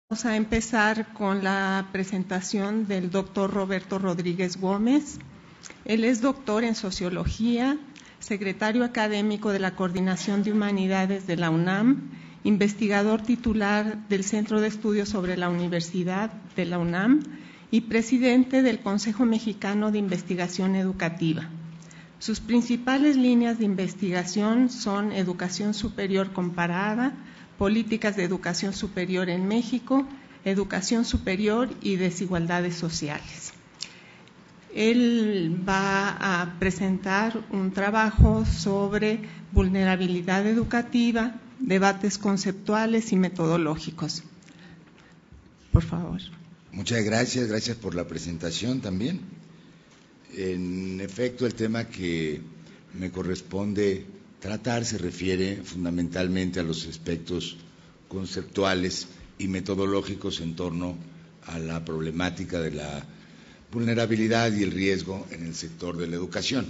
Vamos a empezar con la presentación del doctor Roberto Rodríguez Gómez. Él es doctor en Sociología, secretario académico de la Coordinación de Humanidades de la UNAM, investigador titular del Centro de Estudios sobre la Universidad de la UNAM y presidente del Consejo Mexicano de Investigación Educativa. Sus principales líneas de investigación son educación superior comparada, políticas de educación superior en México, educación superior y desigualdades sociales. Él va a presentar un trabajo sobre vulnerabilidad educativa, debates conceptuales y metodológicos. Por favor. Muchas gracias, gracias por la presentación también. En efecto, el tema que me corresponde tratar se refiere fundamentalmente a los aspectos conceptuales y metodológicos en torno a la problemática de la vulnerabilidad y el riesgo en el sector de la educación.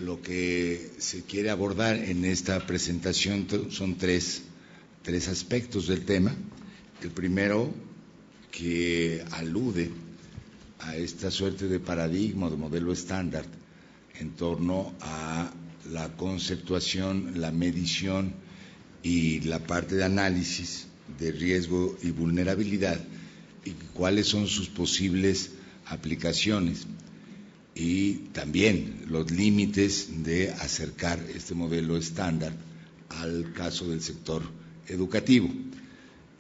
Lo que se quiere abordar en esta presentación son tres aspectos del tema. El primero, que alude a esta suerte de paradigma, de modelo estándar en torno a la conceptuación, la medición y la parte de análisis de riesgo y vulnerabilidad y cuáles son sus posibles aplicaciones y también los límites de acercar este modelo estándar al caso del sector educativo.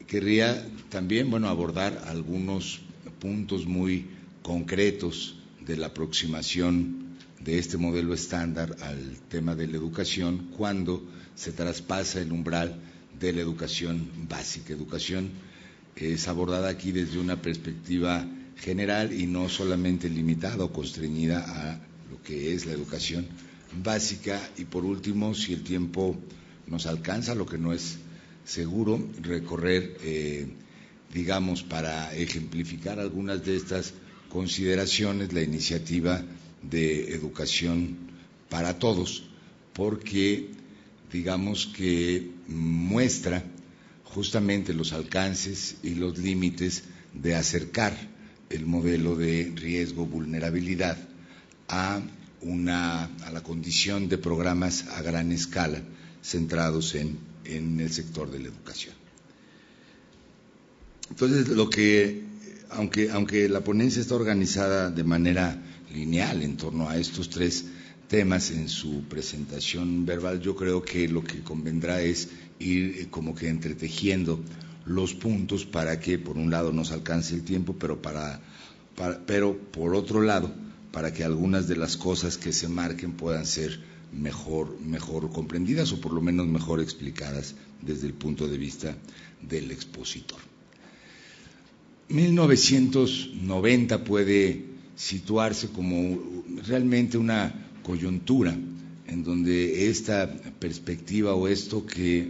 Querría también, abordar algunos puntos muy concretos de la aproximación de este modelo estándar al tema de la educación cuando se traspasa el umbral de la educación básica. Educación es abordada aquí desde una perspectiva general y no solamente limitada o constreñida a lo que es la educación básica. Y por último, si el tiempo nos alcanza, lo que no es seguro, recorrer, para ejemplificar algunas de estas consideraciones, la iniciativa de educación para todos, porque que muestra justamente los alcances y los límites de acercar el modelo de riesgo vulnerabilidad a la condición de programas a gran escala centrados en el sector de la educación. Entonces, aunque la ponencia está organizada de manera lineal en torno a estos tres temas en su presentación verbal, yo creo que lo que convendrá es ir como que entretejiendo los puntos para que por un lado nos alcance el tiempo, pero por otro lado para que algunas de las cosas que se marquen puedan ser mejor comprendidas o por lo menos mejor explicadas desde el punto de vista del expositor. 1990 puede situarse como realmente una coyuntura en donde esta perspectiva o esto que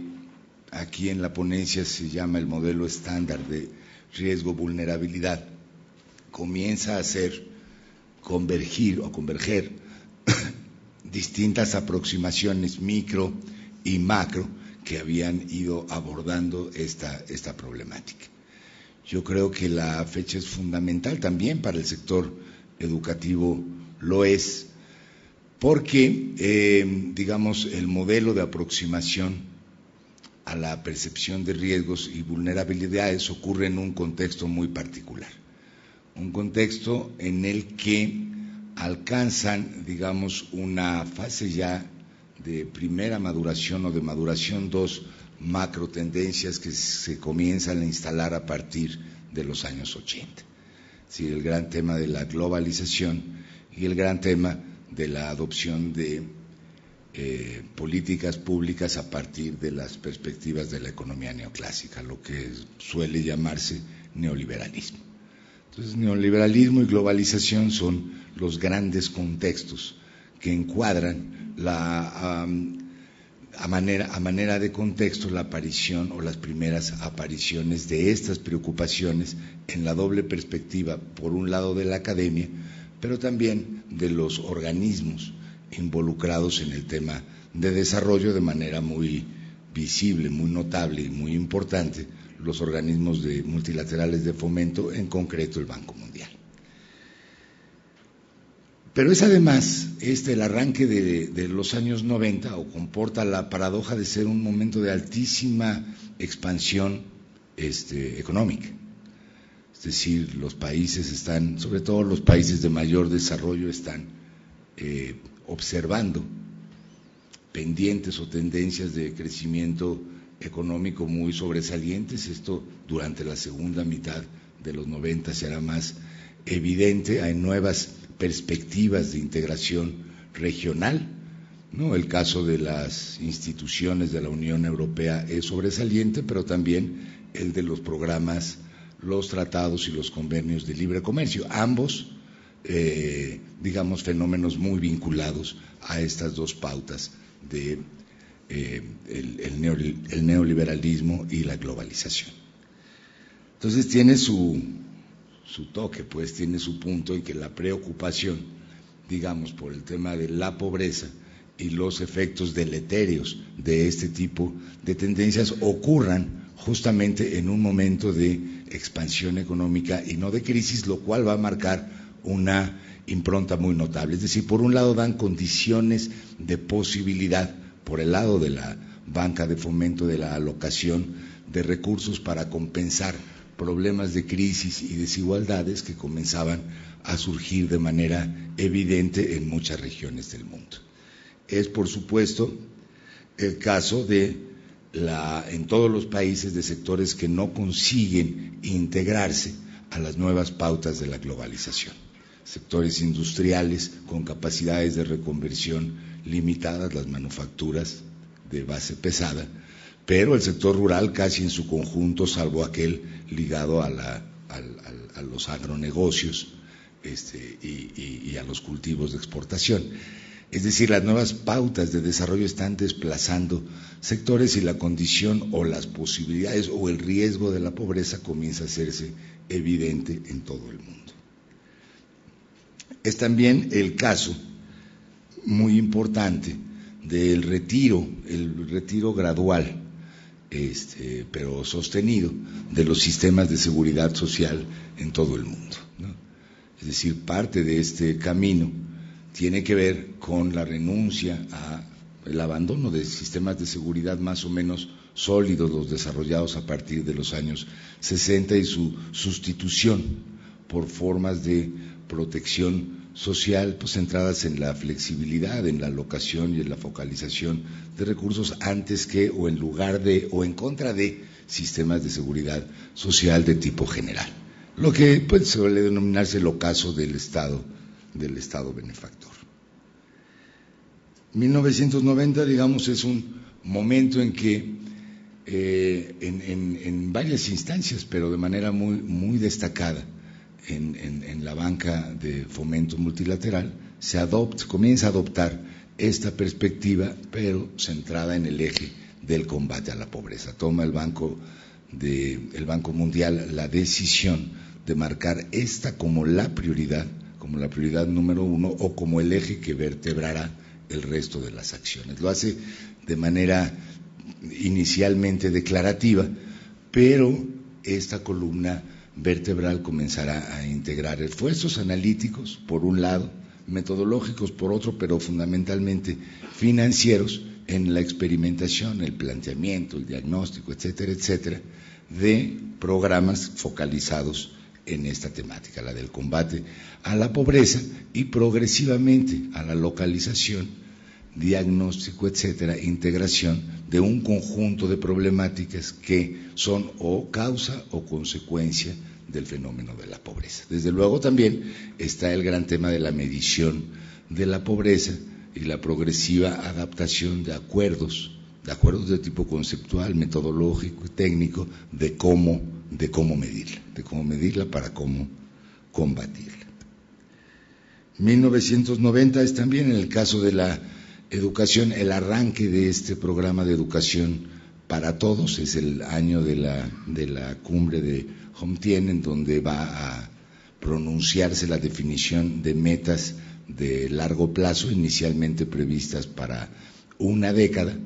aquí en la ponencia se llama el modelo estándar de riesgo-vulnerabilidad comienza a hacer converger distintas aproximaciones micro y macro que habían ido abordando esta problemática. Yo creo que la fecha es fundamental también para el sector educativo, lo es, porque, el modelo de aproximación a la percepción de riesgos y vulnerabilidades ocurre en un contexto muy particular, un contexto en el que alcanzan, una fase ya de primera maduración o de maduración 2, macro tendencias que se comienzan a instalar a partir de los años 80. Sí, el gran tema de la globalización y el gran tema de la adopción de políticas públicas a partir de las perspectivas de la economía neoclásica, lo que suele llamarse neoliberalismo. Entonces, neoliberalismo y globalización son los grandes contextos que encuadran a manera de contexto la aparición o las primeras apariciones de estas preocupaciones en la doble perspectiva, por un lado de la academia, pero también de los organismos involucrados en el tema de desarrollo de manera muy visible, muy notable y muy importante, los organismos multilaterales de fomento, en concreto el Banco Mundial. Pero es además el arranque de los años 90, o comporta la paradoja de ser un momento de altísima expansión económica. Es decir, los países están, sobre todo los países de mayor desarrollo, están observando pendientes o tendencias de crecimiento económico muy sobresalientes. Esto durante la segunda mitad de los 90 será más evidente. Hay nuevas perspectivas de integración regional, ¿no? El caso de las instituciones de la Unión Europea es sobresaliente, pero también el de los programas, los tratados y los convenios de libre comercio, ambos, digamos, fenómenos muy vinculados a estas dos pautas de el neoliberalismo y la globalización. Entonces tiene su toque, pues tiene su punto en que la preocupación, digamos, por el tema de la pobreza y los efectos deletéreos de este tipo de tendencias ocurran justamente en un momento de expansión económica y no de crisis, lo cual va a marcar una impronta muy notable. Es decir, por un lado dan condiciones de posibilidad, por el lado de la banca de fomento, de la alocación de recursos para compensar problemas de crisis y desigualdades que comenzaban a surgir de manera evidente en muchas regiones del mundo. Es, por supuesto, el caso en todos los países de sectores que no consiguen integrarse a las nuevas pautas de la globalización. Sectores industriales con capacidades de reconversión limitadas, las manufacturas de base pesada, pero el sector rural casi en su conjunto, salvo aquel ligado a los agronegocios y a los cultivos de exportación. Es decir, las nuevas pautas de desarrollo están desplazando sectores y la condición o las posibilidades o el riesgo de la pobreza comienza a hacerse evidente en todo el mundo. Es también el caso muy importante del retiro, el retiro gradual, pero sostenido, de los sistemas de seguridad social en todo el mundo, ¿no? Es decir, parte de este camino tiene que ver con la renuncia al abandono de sistemas de seguridad más o menos sólidos, los desarrollados a partir de los años 60, y su sustitución por formas de protección social, pues centradas en la flexibilidad, en la alocación y en la focalización de recursos antes que, o en lugar de, o en contra de sistemas de seguridad social de tipo general, lo que pues suele denominarse el ocaso del Estado benefactor. 1990, digamos, es un momento en que en varias instancias, pero de manera muy destacada, en la banca de fomento multilateral, se comienza a adoptar esta perspectiva, pero centrada en el eje del combate a la pobreza. Toma el Banco Mundial la decisión de marcar esta como la prioridad número uno, o como el eje que vertebrará el resto de las acciones. Lo hace de manera inicialmente declarativa, pero esta columna vertebral comenzará a integrar esfuerzos analíticos, por un lado, metodológicos por otro, pero fundamentalmente financieros, en la experimentación, el planteamiento, el diagnóstico, etcétera, etcétera, de programas focalizados en esta temática, la del combate a la pobreza, y progresivamente a la localización, diagnóstico, etcétera, integración de un conjunto de problemáticas que son o causa o consecuencia del fenómeno de la pobreza. Desde luego también está el gran tema de la medición de la pobreza y la progresiva adaptación de acuerdos de tipo conceptual, metodológico y técnico de cómo medirla para cómo combatirla. 1990 es también, en el caso de la educación, el arranque de este programa de educación para todos. Es el año de la cumbre de Homtien, en donde va a pronunciarse la definición de metas de largo plazo, inicialmente previstas para una década,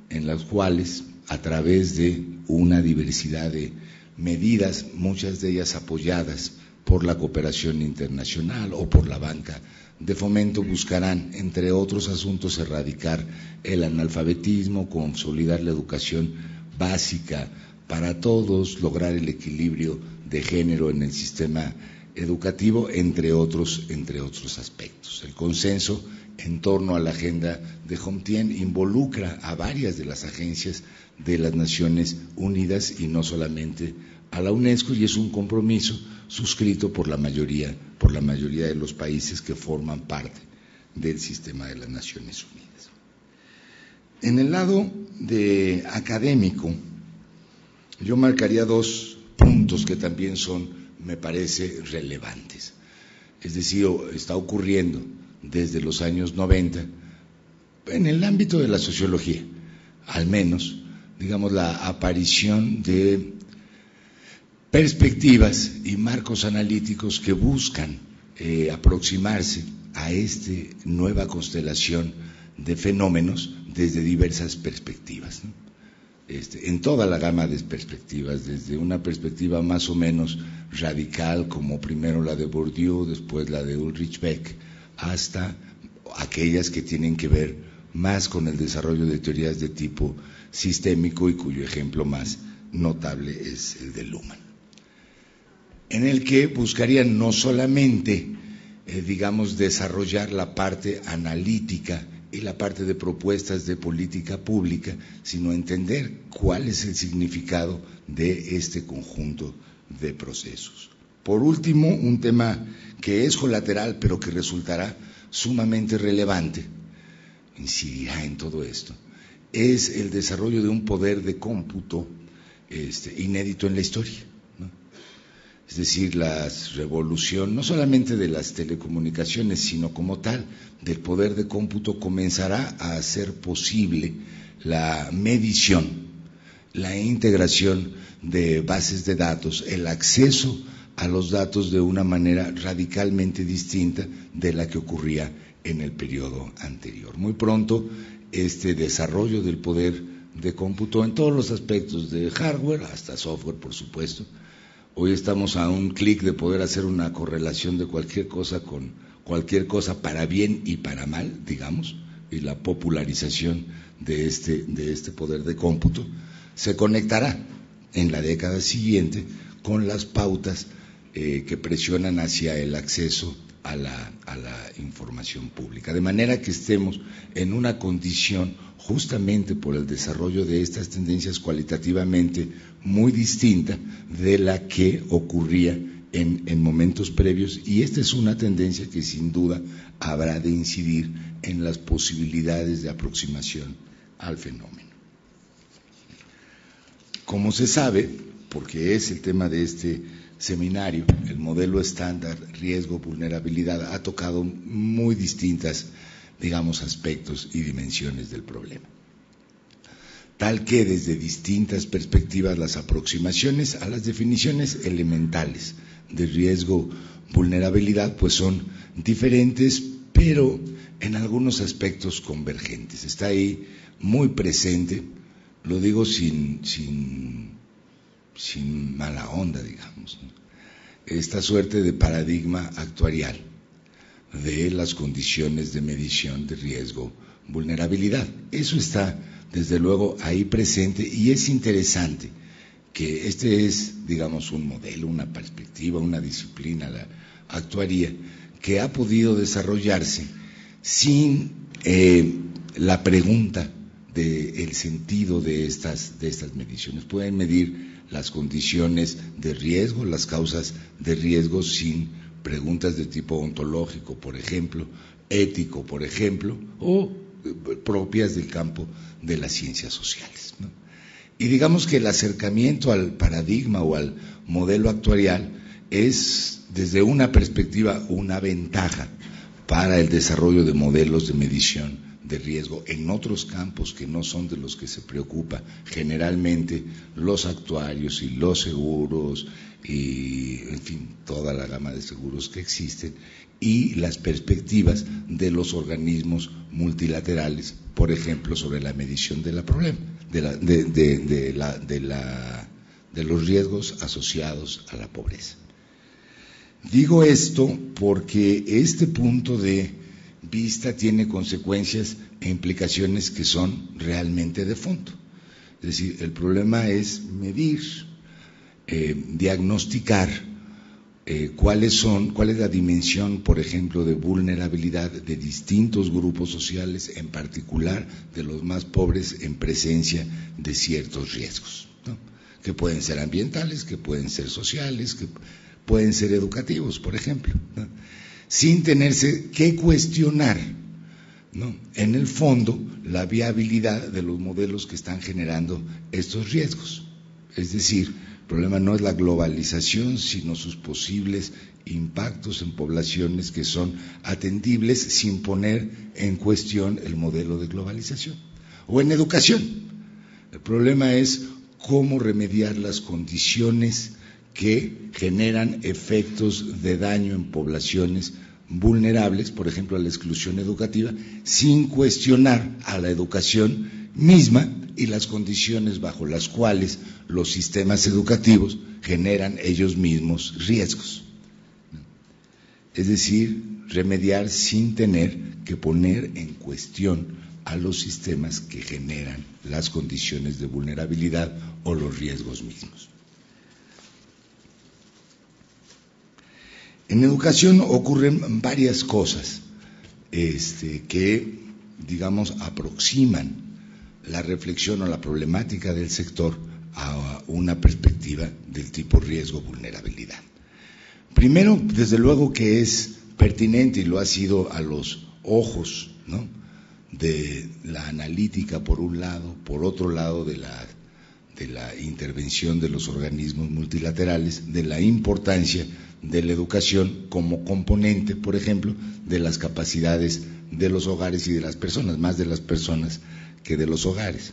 en las cuales a través de una diversidad de medidas, muchas de ellas apoyadas por la cooperación internacional o por la banca de fomento, buscarán, entre otros asuntos, erradicar el analfabetismo, consolidar la educación básica para todos, lograr el equilibrio de género en el sistema educativo, entre otros aspectos. El consenso en torno a la agenda de Jomtien involucra a varias de las agencias de las Naciones Unidas y no solamente a la UNESCO, y es un compromiso suscrito por la mayoría de los países que forman parte del sistema de las Naciones Unidas. En el lado de académico, yo marcaría 2 puntos que también son, me parece, relevantes. Es decir, está ocurriendo desde los años 90, en el ámbito de la sociología, al menos, digamos, la aparición de perspectivas y marcos analíticos que buscan aproximarse a esta nueva constelación de fenómenos desde diversas perspectivas, ¿no? En toda la gama de perspectivas, desde una perspectiva más o menos radical, como primero la de Bourdieu, después la de Ulrich Beck, hasta aquellas que tienen que ver más con el desarrollo de teorías de tipo sistémico y cuyo ejemplo más notable es el de Luhmann, en el que buscarían no solamente, digamos, desarrollar la parte analítica y la parte de propuestas de política pública, sino entender cuál es el significado de este conjunto de procesos. Por último, un tema que es colateral, pero que resultará sumamente relevante, incidirá en todo esto, es el desarrollo de un poder de cómputo inédito en la historia, ¿no? Es decir, la revolución, no solamente de las telecomunicaciones, sino como tal, del poder de cómputo, comenzará a hacer posible la medición, la integración de bases de datos, el acceso a los datos de una manera radicalmente distinta de la que ocurría en el periodo anterior. Muy pronto, este desarrollo del poder de cómputo en todos los aspectos, de hardware hasta software, por supuesto. Hoy estamos a un clic de poder hacer una correlación de cualquier cosa con cualquier cosa, para bien y para mal, digamos, y la popularización de este poder de cómputo se conectará en la década siguiente con las pautas que presionan hacia el acceso a la información pública, de manera que estemos en una condición, justamente por el desarrollo de estas tendencias, cualitativamente muy distinta de la que ocurría en momentos previos, y esta es una tendencia que sin duda habrá de incidir en las posibilidades de aproximación al fenómeno. Como se sabe, porque es el tema de este seminario, el modelo estándar riesgo-vulnerabilidad ha tocado muy distintas, digamos, aspectos y dimensiones del problema, tal que desde distintas perspectivas las aproximaciones a las definiciones elementales de riesgo-vulnerabilidad pues son diferentes, pero en algunos aspectos convergentes. Está ahí muy presente, lo digo sin mala onda, digamos, ¿no?, esta suerte de paradigma actuarial de las condiciones de medición de riesgo-vulnerabilidad. Eso está, desde luego, ahí presente, y es interesante que este es, digamos, un modelo, una perspectiva, una disciplina, la actuaría, que ha podido desarrollarse sin la pregunta del sentido de estas mediciones. Pueden medir las condiciones de riesgo, las causas de riesgo, sin preguntas de tipo ontológico, por ejemplo, ético, por ejemplo, o propias del campo de las ciencias sociales, ¿no? Y digamos que el acercamiento al paradigma o al modelo actuarial es, desde una perspectiva, una ventaja para el desarrollo de modelos de medición de riesgo en otros campos que no son de los que se preocupa generalmente los actuarios y los seguros y, en fin, toda la gama de seguros que existen, y las perspectivas de los organismos multilaterales, por ejemplo, sobre la medición del problema. de los riesgos asociados a la pobreza. Digo esto porque este punto de vista tiene consecuencias e implicaciones que son realmente de fondo. Es decir, el problema es medir, diagnosticar cuál es la dimensión, por ejemplo, de vulnerabilidad de distintos grupos sociales, en particular de los más pobres, en presencia de ciertos riesgos, ¿no? Que pueden ser ambientales, que pueden ser sociales, que pueden ser educativos, por ejemplo, ¿no? Sin tenerse que cuestionar, ¿no?, en el fondo, la viabilidad de los modelos que están generando estos riesgos. Es decir, el problema no es la globalización, sino sus posibles impactos en poblaciones que son atendibles sin poner en cuestión el modelo de globalización. O en educación, el problema es cómo remediar las condiciones que generan efectos de daño en poblaciones vulnerables, por ejemplo, a la exclusión educativa, sin cuestionar a la educación misma y las condiciones bajo las cuales los sistemas educativos generan ellos mismos riesgos. Es decir, remediar sin tener que poner en cuestión a los sistemas que generan las condiciones de vulnerabilidad o los riesgos mismos. En educación ocurren varias cosas que, digamos, aproximan la reflexión o la problemática del sector a una perspectiva del tipo riesgo-vulnerabilidad. Primero, desde luego que es pertinente, y lo ha sido a los ojos, ¿no?, de la analítica por un lado, por otro lado de la intervención de los organismos multilaterales, de la importancia de la educación como componente, por ejemplo, de las capacidades de los hogares y de las personas, más de las personas que de los hogares.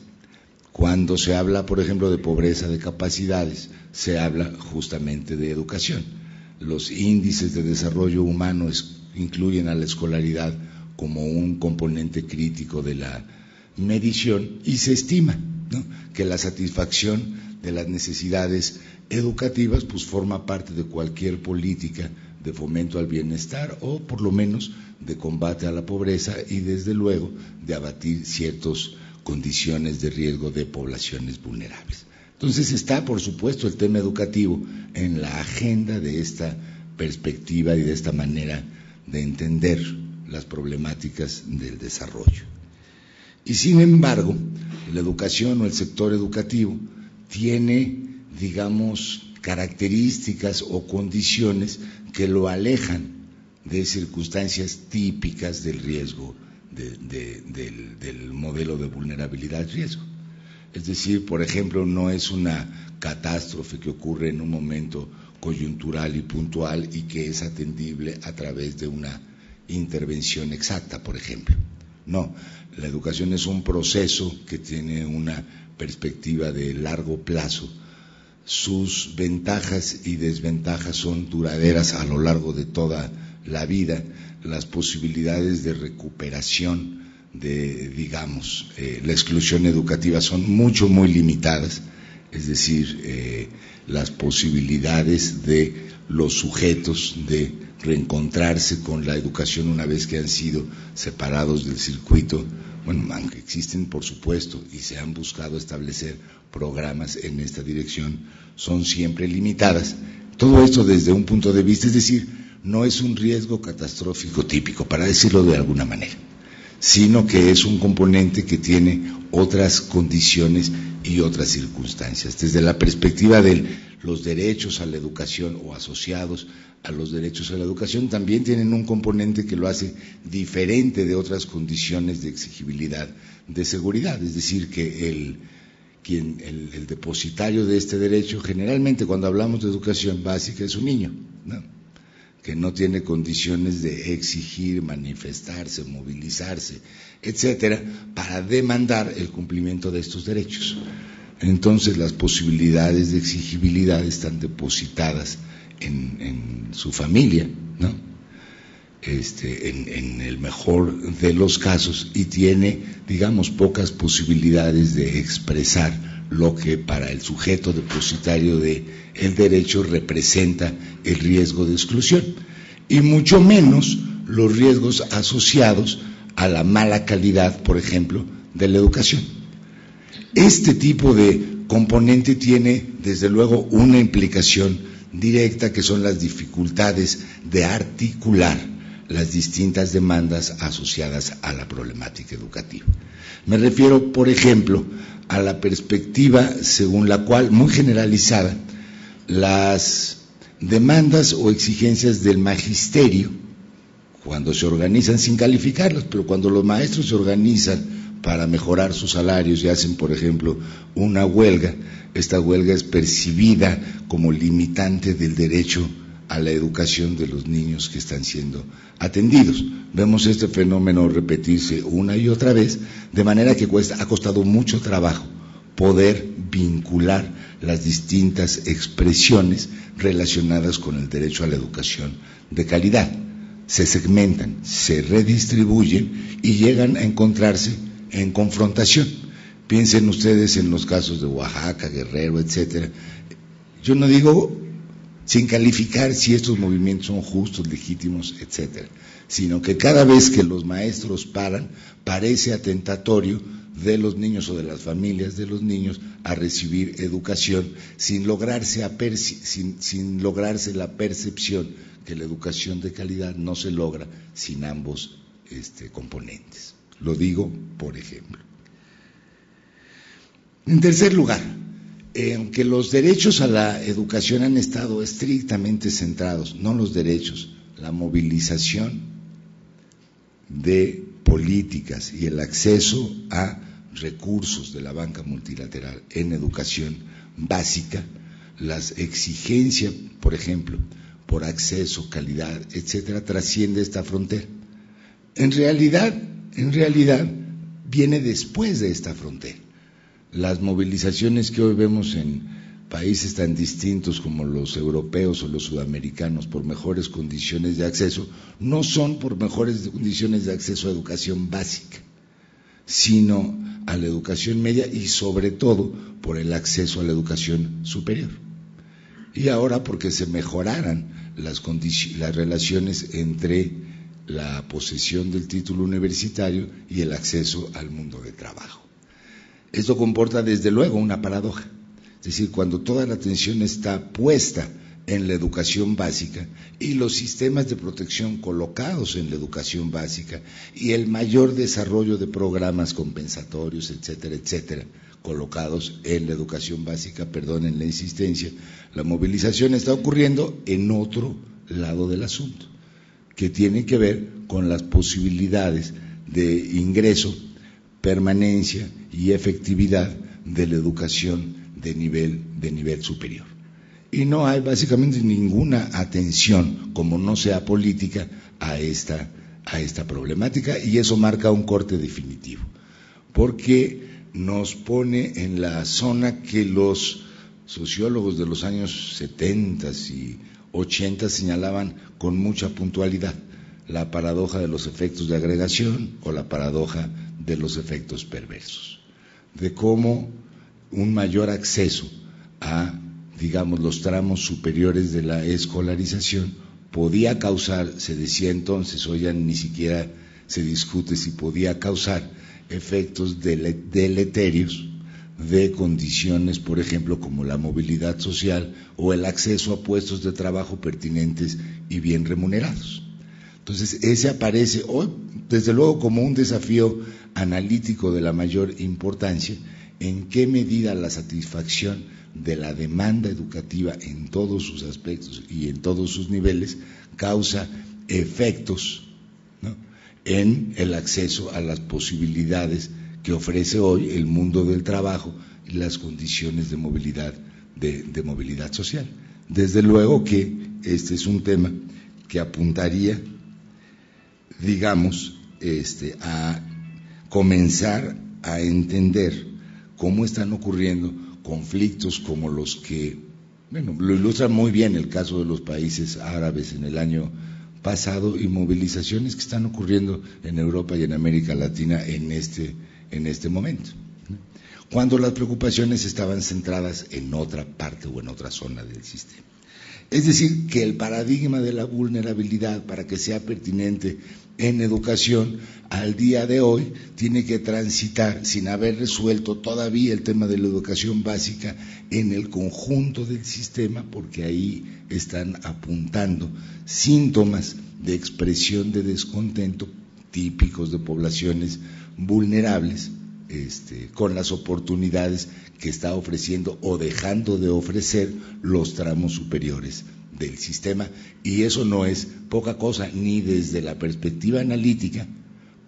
Cuando se habla, por ejemplo, de pobreza de capacidades, se habla justamente de educación. Los índices de desarrollo humano incluyen a la escolaridad como un componente crítico de la medición y se estima, ¿no?, que la satisfacción de las necesidades educativas pues forma parte de cualquier política de fomento al bienestar o por lo menos de combate a la pobreza y desde luego de abatir ciertas condiciones de riesgo de poblaciones vulnerables. Entonces está, por supuesto, el tema educativo en la agenda de esta perspectiva y de esta manera de entender las problemáticas del desarrollo. Y sin embargo, la educación o el sector educativo tiene, digamos, características o condiciones que lo alejan de circunstancias típicas del riesgo, del modelo de vulnerabilidad-riesgo. Es decir, por ejemplo, no es una catástrofe que ocurre en un momento coyuntural y puntual y que es atendible a través de una intervención exacta, por ejemplo. No, la educación es un proceso que tiene una perspectiva de largo plazo. Sus ventajas y desventajas son duraderas a lo largo de toda la vida. Las posibilidades de recuperación de, digamos, la exclusión educativa son muy limitadas, es decir, las posibilidades de los sujetos de reencontrarse con la educación una vez que han sido separados del circuito, bueno, aunque existen por supuesto y se han buscado establecer programas en esta dirección, son siempre limitadas. Todo esto desde un punto de vista, es decir, no es un riesgo catastrófico típico, para decirlo de alguna manera, sino que es un componente que tiene otras condiciones y otras circunstancias. Desde la perspectiva de los derechos a la educación o asociados a los derechos a la educación, también tienen un componente que lo hace diferente de otras condiciones de exigibilidad de seguridad, es decir, que el depositario de este derecho, generalmente cuando hablamos de educación básica, es un niño, ¿no?, que no tiene condiciones de exigir, manifestarse, movilizarse, etcétera, para demandar el cumplimiento de estos derechos. Entonces las posibilidades de exigibilidad están depositadas en su familia, ¿no?, en el mejor de los casos, y tiene, digamos, pocas posibilidades de expresar lo que para el sujeto depositario del derecho representa el riesgo de exclusión, y mucho menos los riesgos asociados a la mala calidad, por ejemplo, de la educación. Este tipo de componente tiene, desde luego, una implicación directa, que son las dificultades de articular las distintas demandas asociadas a la problemática educativa. Me refiero, por ejemplo, a la perspectiva según la cual, muy generalizada, las demandas o exigencias del magisterio, cuando se organizan, sin calificarlas, pero cuando los maestros se organizan para mejorar sus salarios y hacen, por ejemplo, una huelga, esta huelga es percibida como limitante del derecho a la educación de los niños que están siendo atendidos. Vemos este fenómeno repetirse una y otra vez, de manera que ha costado mucho trabajo poder vincular las distintas expresiones relacionadas con el derecho a la educación de calidad. Se segmentan, se redistribuyen y llegan a encontrarse en confrontación. Piensen ustedes en los casos de Oaxaca, Guerrero, etcétera. Yo no digo sin calificar si estos movimientos son justos, legítimos, etcétera, sino que cada vez que los maestros paran, parece atentatorio de los niños o de las familias de los niños a recibir educación, sin lograrse la percepción que la educación de calidad no se logra sin ambos componentes. Lo digo por ejemplo. En tercer lugar, aunque los derechos a la educación han estado estrictamente centrados, no los derechos, la movilización de políticas y el acceso a recursos de la banca multilateral en educación básica, las exigencias, por ejemplo, por acceso, calidad, etcétera, trasciende esta frontera. En realidad, viene después de esta frontera. Las movilizaciones que hoy vemos en países tan distintos como los europeos o los sudamericanos por mejores condiciones de acceso, no son por mejores condiciones de acceso a educación básica, sino a la educación media y sobre todo por el acceso a la educación superior. Y ahora porque se mejoraran las relaciones entre la posesión del título universitario y el acceso al mundo del trabajo. Esto comporta desde luego una paradoja, es decir, cuando toda la atención está puesta en la educación básica y los sistemas de protección colocados en la educación básica y el mayor desarrollo de programas compensatorios, etcétera, etcétera, colocados en la educación básica, perdonen la insistencia, la movilización está ocurriendo en otro lado del asunto, que tiene que ver con las posibilidades de ingreso, permanencia y efectividad de la educación de nivel superior. Y no hay básicamente ninguna atención, como no sea política, a esta problemática, y eso marca un corte definitivo, porque nos pone en la zona que los sociólogos de los años 70 y 80 señalaban con mucha puntualidad: la paradoja de los efectos de agregación o la paradoja de los efectos perversos, de cómo un mayor acceso a, digamos, los tramos superiores de la escolarización podía causar, se decía entonces, hoy ya ni siquiera se discute si podía causar efectos deleterios de condiciones, por ejemplo, como la movilidad social o el acceso a puestos de trabajo pertinentes y bien remunerados. Entonces, ese aparece hoy, desde luego, como un desafío analítico de la mayor importancia: en qué medida la satisfacción de la demanda educativa en todos sus aspectos y en todos sus niveles causa efectos, ¿no?, en el acceso a las posibilidades que ofrece hoy el mundo del trabajo y las condiciones de movilidad, de movilidad social. Desde luego que este es un tema que apuntaría, digamos, a comenzar a entender cómo están ocurriendo conflictos como los que, bueno, lo ilustra muy bien el caso de los países árabes en el año pasado y movilizaciones que están ocurriendo en Europa y en América Latina en este momento, ¿no? Cuando las preocupaciones estaban centradas en otra parte o en otra zona del sistema. Es decir, que el paradigma de la vulnerabilidad, para que sea pertinente en educación, al día de hoy tiene que transitar, sin haber resuelto todavía el tema de la educación básica en el conjunto del sistema, porque ahí están apuntando síntomas de expresión de descontento típicos de poblaciones vulnerables, con las oportunidades que está ofreciendo o dejando de ofrecer los tramos superiores del sistema, y eso no es poca cosa, ni desde la perspectiva analítica,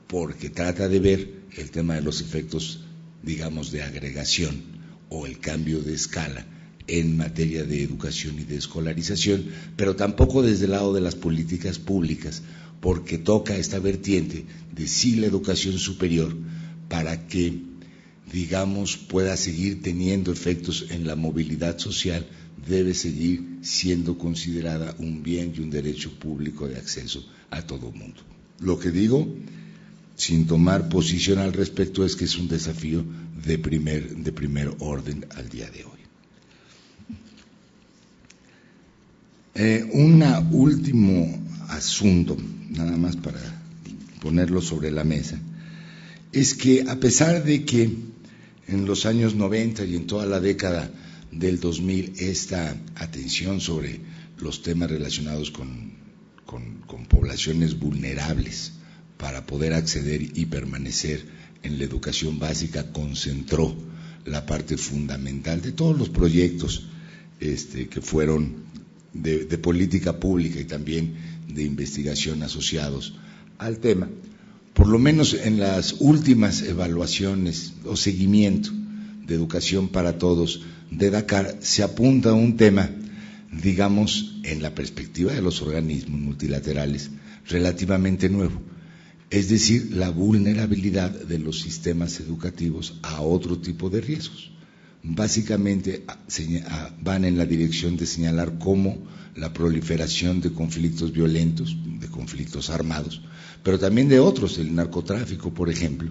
porque trata de ver el tema de los efectos, digamos, de agregación o el cambio de escala en materia de educación y de escolarización, pero tampoco desde el lado de las políticas públicas, porque toca esta vertiente de sí la educación superior para que, digamos, pueda seguir teniendo efectos en la movilidad social, debe seguir siendo considerada un bien y un derecho público de acceso a todo el mundo. Lo que digo, sin tomar posición al respecto, es que es un desafío de primer orden al día de hoy. Un último asunto, nada más para ponerlo sobre la mesa, es que a pesar de que en los años 90 y en toda la década del 2000 esta atención sobre los temas relacionados con poblaciones vulnerables para poder acceder y permanecer en la educación básica concentró la parte fundamental de todos los proyectos que fueron de política pública y también de investigación asociados al tema. Por lo menos en las últimas evaluaciones o seguimiento de educación para todos de Dakar se apunta a un tema, digamos, en la perspectiva de los organismos multilaterales, relativamente nuevo, es decir, la vulnerabilidad de los sistemas educativos a otro tipo de riesgos. Básicamente van en la dirección de señalar cómo la proliferación de conflictos violentos, de conflictos armados, pero también de otros, el narcotráfico, por ejemplo,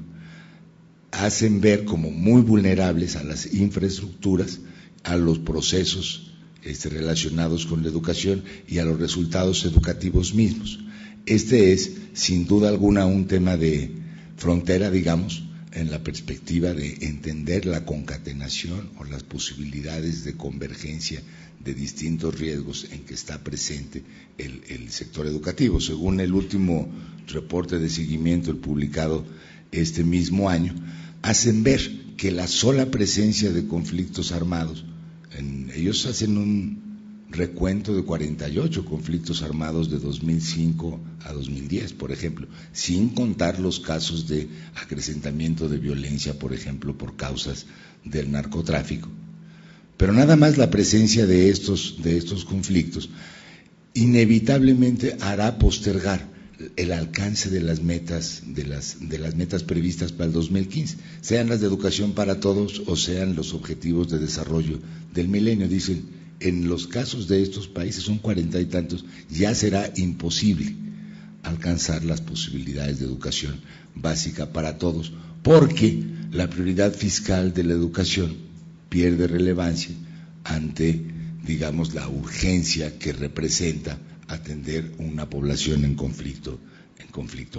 hacen ver como muy vulnerables a las infraestructuras, a los procesos relacionados con la educación y a los resultados educativos mismos. Este es, sin duda alguna, un tema de frontera, digamos, en la perspectiva de entender la concatenación o las posibilidades de convergencia de distintos riesgos en que está presente el sector educativo. Según el último reporte de seguimiento, el publicado este mismo año, hacen ver que la sola presencia de conflictos armados, ellos hacen un recuento de 48 conflictos armados de 2005 a 2010, por ejemplo, sin contar los casos de acrecentamiento de violencia, por ejemplo, por causas del narcotráfico. Pero nada más la presencia de estos conflictos inevitablemente hará postergar el alcance de las metas previstas para el 2015, sean las de educación para todos o sean los objetivos de desarrollo del milenio. Dicen, en los casos de estos países, son 40 y tantos, ya será imposible alcanzar las posibilidades de educación básica para todos, porque la prioridad fiscal de la educación pierde relevancia ante, digamos, la urgencia que representa atender una población en conflicto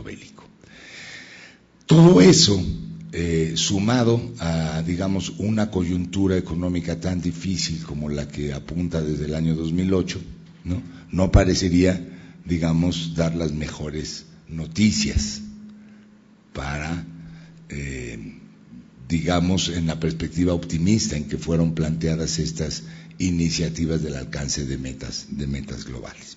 bélico. Todo eso, sumado a, digamos, una coyuntura económica tan difícil como la que apunta desde el año 2008, no parecería, digamos, dar las mejores noticias para, digamos, en la perspectiva optimista en que fueron planteadas estas iniciativas del alcance de metas globales.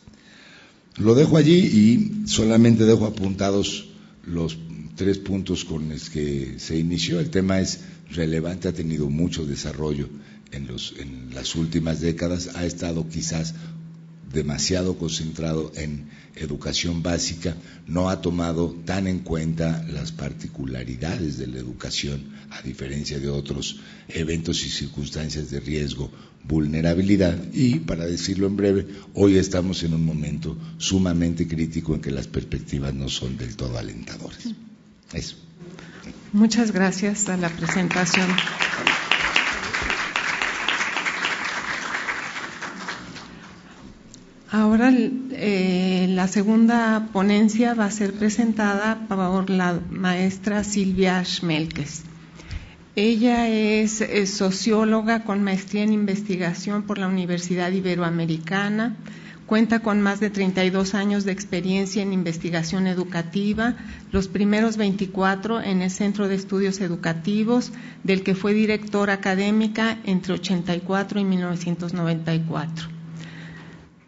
Lo dejo allí y solamente dejo apuntados los 3 puntos con los que se inició. El tema es relevante, ha tenido mucho desarrollo en las últimas décadas, ha estado quizás demasiado concentrado en educación básica, no ha tomado tan en cuenta las particularidades de la educación, a diferencia de otros eventos y circunstancias de riesgo, vulnerabilidad, y, para decirlo en breve, hoy estamos en un momento sumamente crítico en que las perspectivas no son del todo alentadoras. Eso. Muchas gracias a la presentación. Ahora la segunda ponencia va a ser presentada por la maestra Silvia Schmelkes. Ella es socióloga con maestría en investigación por la Universidad Iberoamericana, cuenta con más de 32 años de experiencia en investigación educativa, los primeros 24 en el Centro de Estudios Educativos, del que fue directora académica entre 1984 y 1994.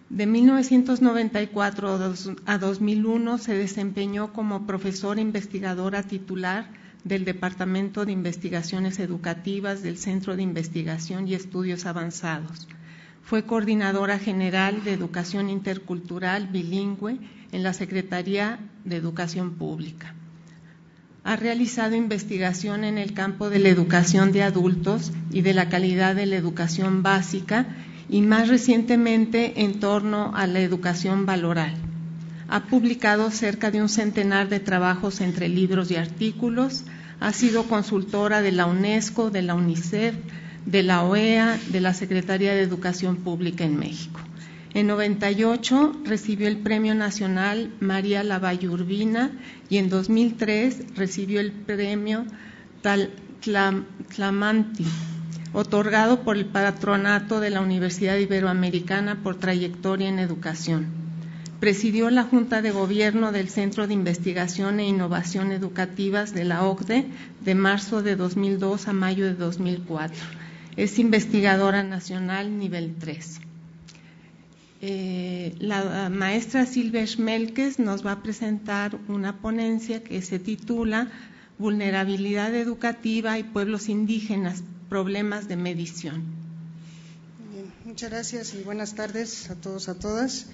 De 1994 a 2001 se desempeñó como profesora investigadora titular del Departamento de Investigaciones Educativas del Centro de Investigación y Estudios Avanzados. Fue coordinadora general de Educación Intercultural Bilingüe en la Secretaría de Educación Pública. Ha realizado investigación en el campo de la educación de adultos y de la calidad de la educación básica, y más recientemente en torno a la educación valoral. Ha publicado cerca de un centenar de trabajos entre libros y artículos, ha sido consultora de la UNESCO, de la UNICEF, de la OEA, de la Secretaría de Educación Pública en México. En 98 recibió el Premio Nacional María Lavalle Urbina y en 2003 recibió el Premio Tlamanti, otorgado por el Patronato de la Universidad Iberoamericana por trayectoria en educación. Presidió la Junta de Gobierno del Centro de Investigación e Innovación Educativas de la OCDE de marzo de 2002 a mayo de 2004. Es investigadora nacional nivel 3. La maestra Silvia Schmelkes nos va a presentar una ponencia que se titula Vulnerabilidad educativa y pueblos indígenas, problemas de medición. Bien, muchas gracias y buenas tardes a todos, a todas.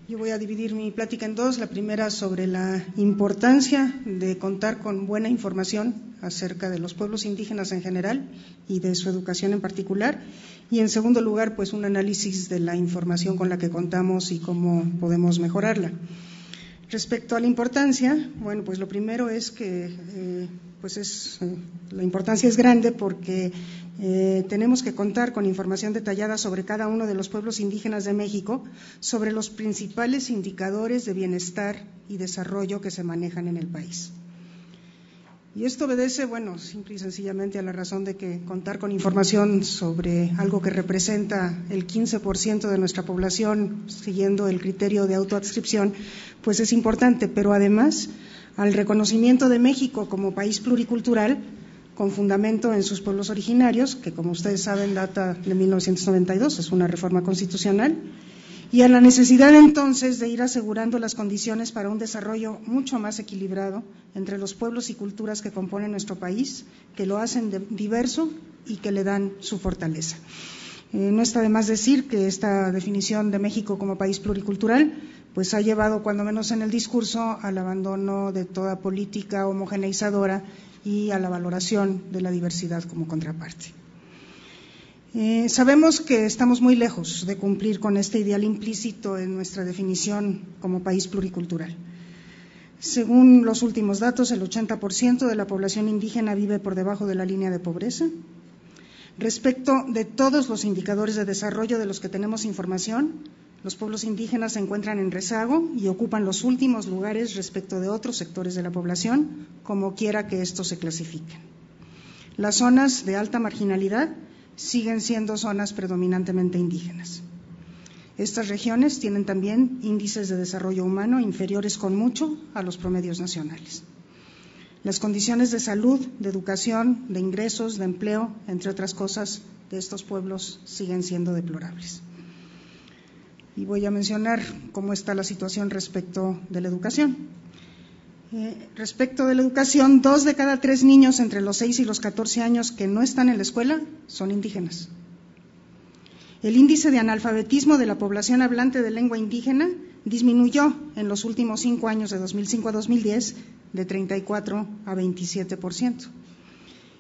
Yo voy a dividir mi plática en dos. La primera sobre la importancia de contar con buena información acerca de los pueblos indígenas en general y de su educación en particular. Y en segundo lugar, pues un análisis de la información con la que contamos y cómo podemos mejorarla. Respecto a la importancia, bueno, pues lo primero es que la importancia es grande porque tenemos que contar con información detallada sobre cada uno de los pueblos indígenas de México, sobre los principales indicadores de bienestar y desarrollo que se manejan en el país. Y esto obedece, bueno, simple y sencillamente a la razón de que contar con información sobre algo que representa el 15% de nuestra población, siguiendo el criterio de autoadscripción, pues es importante, pero además al reconocimiento de México como país pluricultural, con fundamento en sus pueblos originarios, que como ustedes saben data de 1992, es una reforma constitucional, y a la necesidad entonces de ir asegurando las condiciones para un desarrollo mucho más equilibrado entre los pueblos y culturas que componen nuestro país, que lo hacen diverso y que le dan su fortaleza. No está de más decir que esta definición de México como país pluricultural pues ha llevado, cuando menos en el discurso, al abandono de toda política homogeneizadora y a la valoración de la diversidad como contraparte. Sabemos que estamos muy lejos de cumplir con este ideal implícito en nuestra definición como país pluricultural. Según los últimos datos, el 80% de la población indígena vive por debajo de la línea de pobreza. Respecto de todos los indicadores de desarrollo de los que tenemos información, los pueblos indígenas se encuentran en rezago y ocupan los últimos lugares respecto de otros sectores de la población, como quiera que estos se clasifiquen. Las zonas de alta marginalidad siguen siendo zonas predominantemente indígenas. Estas regiones tienen también índices de desarrollo humano inferiores con mucho a los promedios nacionales. Las condiciones de salud, de educación, de ingresos, de empleo, entre otras cosas, de estos pueblos siguen siendo deplorables. Y voy a mencionar cómo está la situación respecto de la educación. Respecto de la educación, 2 de cada 3 niños entre los 6 y los 14 años que no están en la escuela son indígenas. El índice de analfabetismo de la población hablante de lengua indígena disminuyó en los últimos 5 años, de 2005 a 2010, de 34 a 27%.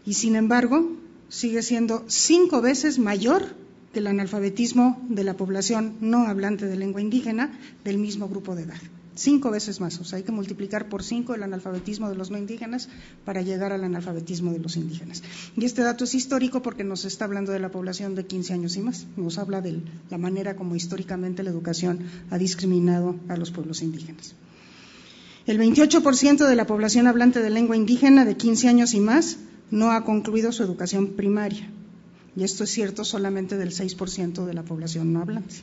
Y sin embargo, sigue siendo 5 veces mayor que el analfabetismo de la población no hablante de lengua indígena del mismo grupo de edad. 5 veces más, o sea, hay que multiplicar por 5 el analfabetismo de los no indígenas para llegar al analfabetismo de los indígenas. Y este dato es histórico porque nos está hablando de la población de 15 años y más, nos habla de la manera como históricamente la educación ha discriminado a los pueblos indígenas. El 28% de la población hablante de lengua indígena de 15 años y más no ha concluido su educación primaria, y esto es cierto solamente del 6% de la población no hablante.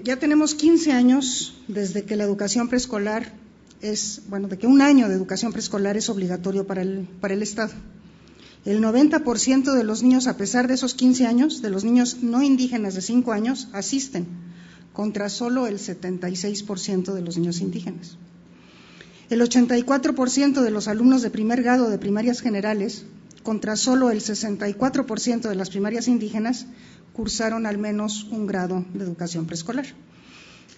Ya tenemos 15 años desde que la educación preescolar de que un año de educación preescolar es obligatorio para el Estado. El 90% de los niños, a pesar de esos 15 años, de los niños no indígenas de 5 años, asisten, contra solo el 76% de los niños indígenas. El 84% de los alumnos de primer grado de primarias generales, contra solo el 64% de las primarias indígenas, cursaron al menos un grado de educación preescolar.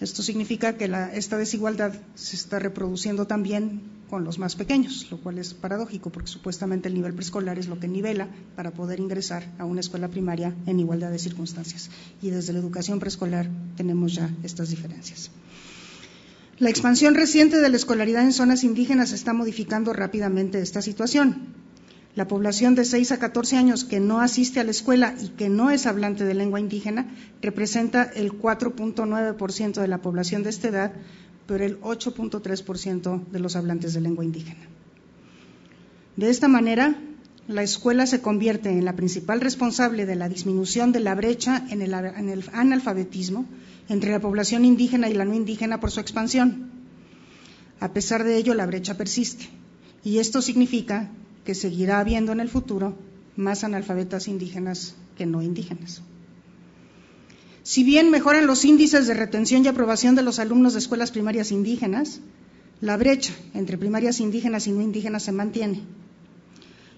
Esto significa que esta desigualdad se está reproduciendo también con los más pequeños, lo cual es paradójico porque supuestamente el nivel preescolar es lo que nivela para poder ingresar a una escuela primaria en igualdad de circunstancias. Y desde la educación preescolar tenemos ya estas diferencias. La expansión reciente de la escolaridad en zonas indígenas está modificando rápidamente esta situación. La población de 6 a 14 años que no asiste a la escuela y que no es hablante de lengua indígena representa el 4.9% de la población de esta edad, pero el 8.3% de los hablantes de lengua indígena. De esta manera, la escuela se convierte en la principal responsable de la disminución de la brecha en el analfabetismo entre la población indígena y la no indígena por su expansión. A pesar de ello, la brecha persiste, y esto significa que seguirá habiendo en el futuro más analfabetas indígenas que no indígenas. Si bien mejoran los índices de retención y aprobación de los alumnos de escuelas primarias indígenas, la brecha entre primarias indígenas y no indígenas se mantiene.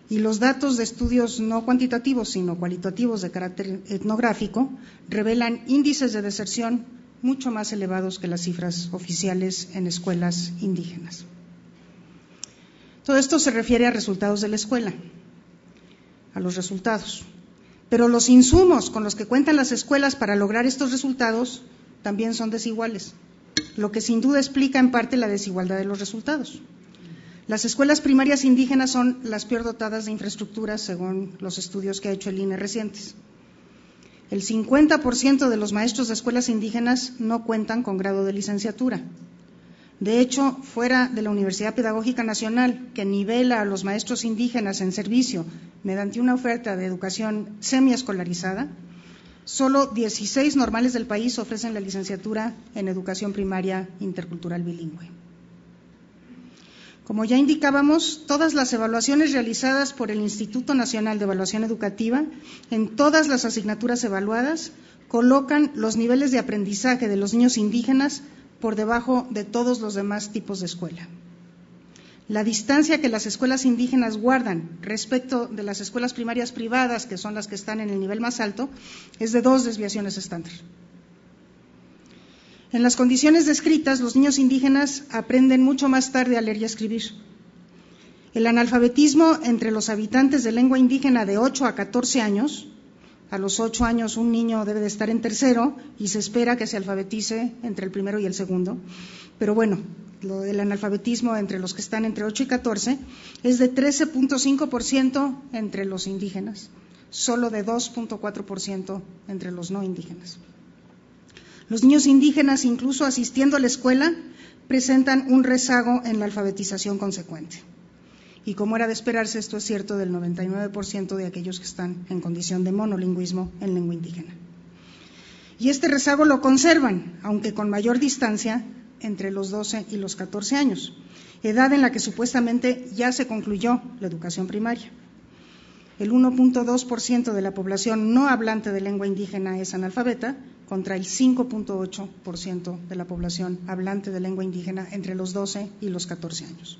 Y los datos de estudios no cuantitativos, sino cualitativos de carácter etnográfico, revelan índices de deserción mucho más elevados que las cifras oficiales en escuelas indígenas. Todo esto se refiere a resultados de la escuela, a los resultados. Pero los insumos con los que cuentan las escuelas para lograr estos resultados también son desiguales, lo que sin duda explica en parte la desigualdad de los resultados. Las escuelas primarias indígenas son las peor dotadas de infraestructuras, según los estudios que ha hecho el INE recientes. El 50% de los maestros de escuelas indígenas no cuentan con grado de licenciatura. De hecho, fuera de la Universidad Pedagógica Nacional, que nivela a los maestros indígenas en servicio mediante una oferta de educación semiescolarizada, solo 16 normales del país ofrecen la licenciatura en educación primaria intercultural bilingüe. Como ya indicábamos, todas las evaluaciones realizadas por el Instituto Nacional de Evaluación Educativa en todas las asignaturas evaluadas colocan los niveles de aprendizaje de los niños indígenas por debajo de todos los demás tipos de escuela. La distancia que las escuelas indígenas guardan respecto de las escuelas primarias privadas, que son las que están en el nivel más alto, es de 2 desviaciones estándar. En las condiciones descritas, los niños indígenas aprenden mucho más tarde a leer y a escribir. El analfabetismo entre los habitantes de lengua indígena de 8 a 14 años, a los 8 años un niño debe de estar en tercero y se espera que se alfabetice entre el primero y el segundo, pero bueno, lo del analfabetismo entre los que están entre 8 y 14 es de 13.5% entre los indígenas, solo de 2.4% entre los no indígenas. Los niños indígenas, incluso asistiendo a la escuela, presentan un rezago en la alfabetización consecuente. Y como era de esperarse, esto es cierto del 99% de aquellos que están en condición de monolingüismo en lengua indígena. Y este rezago lo conservan, aunque con mayor distancia, entre los 12 y los 14 años, edad en la que supuestamente ya se concluyó la educación primaria. El 1.2% de la población no hablante de lengua indígena es analfabeta, contra el 5.8% de la población hablante de lengua indígena entre los 12 y los 14 años.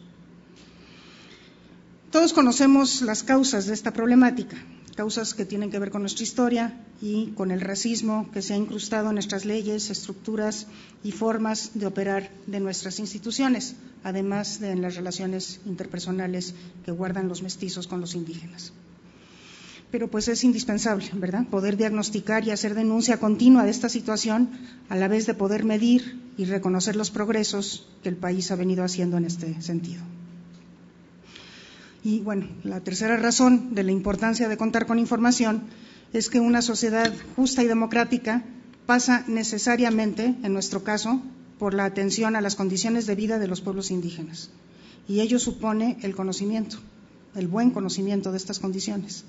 Todos conocemos las causas de esta problemática. causas que tienen que ver con nuestra historia y con el racismo que se ha incrustado en nuestras leyes, estructuras y formas de operar de nuestras instituciones, además de en las relaciones interpersonales que guardan los mestizos con los indígenas. Pero pues es indispensable, ¿verdad?, poder diagnosticar y hacer denuncia continua de esta situación, a la vez de poder medir y reconocer los progresos que el país ha venido haciendo en este sentido. Y bueno, la tercera razón de la importancia de contar con información es que una sociedad justa y democrática pasa necesariamente, en nuestro caso, por la atención a las condiciones de vida de los pueblos indígenas. Y ello supone el conocimiento, el buen conocimiento de estas condiciones.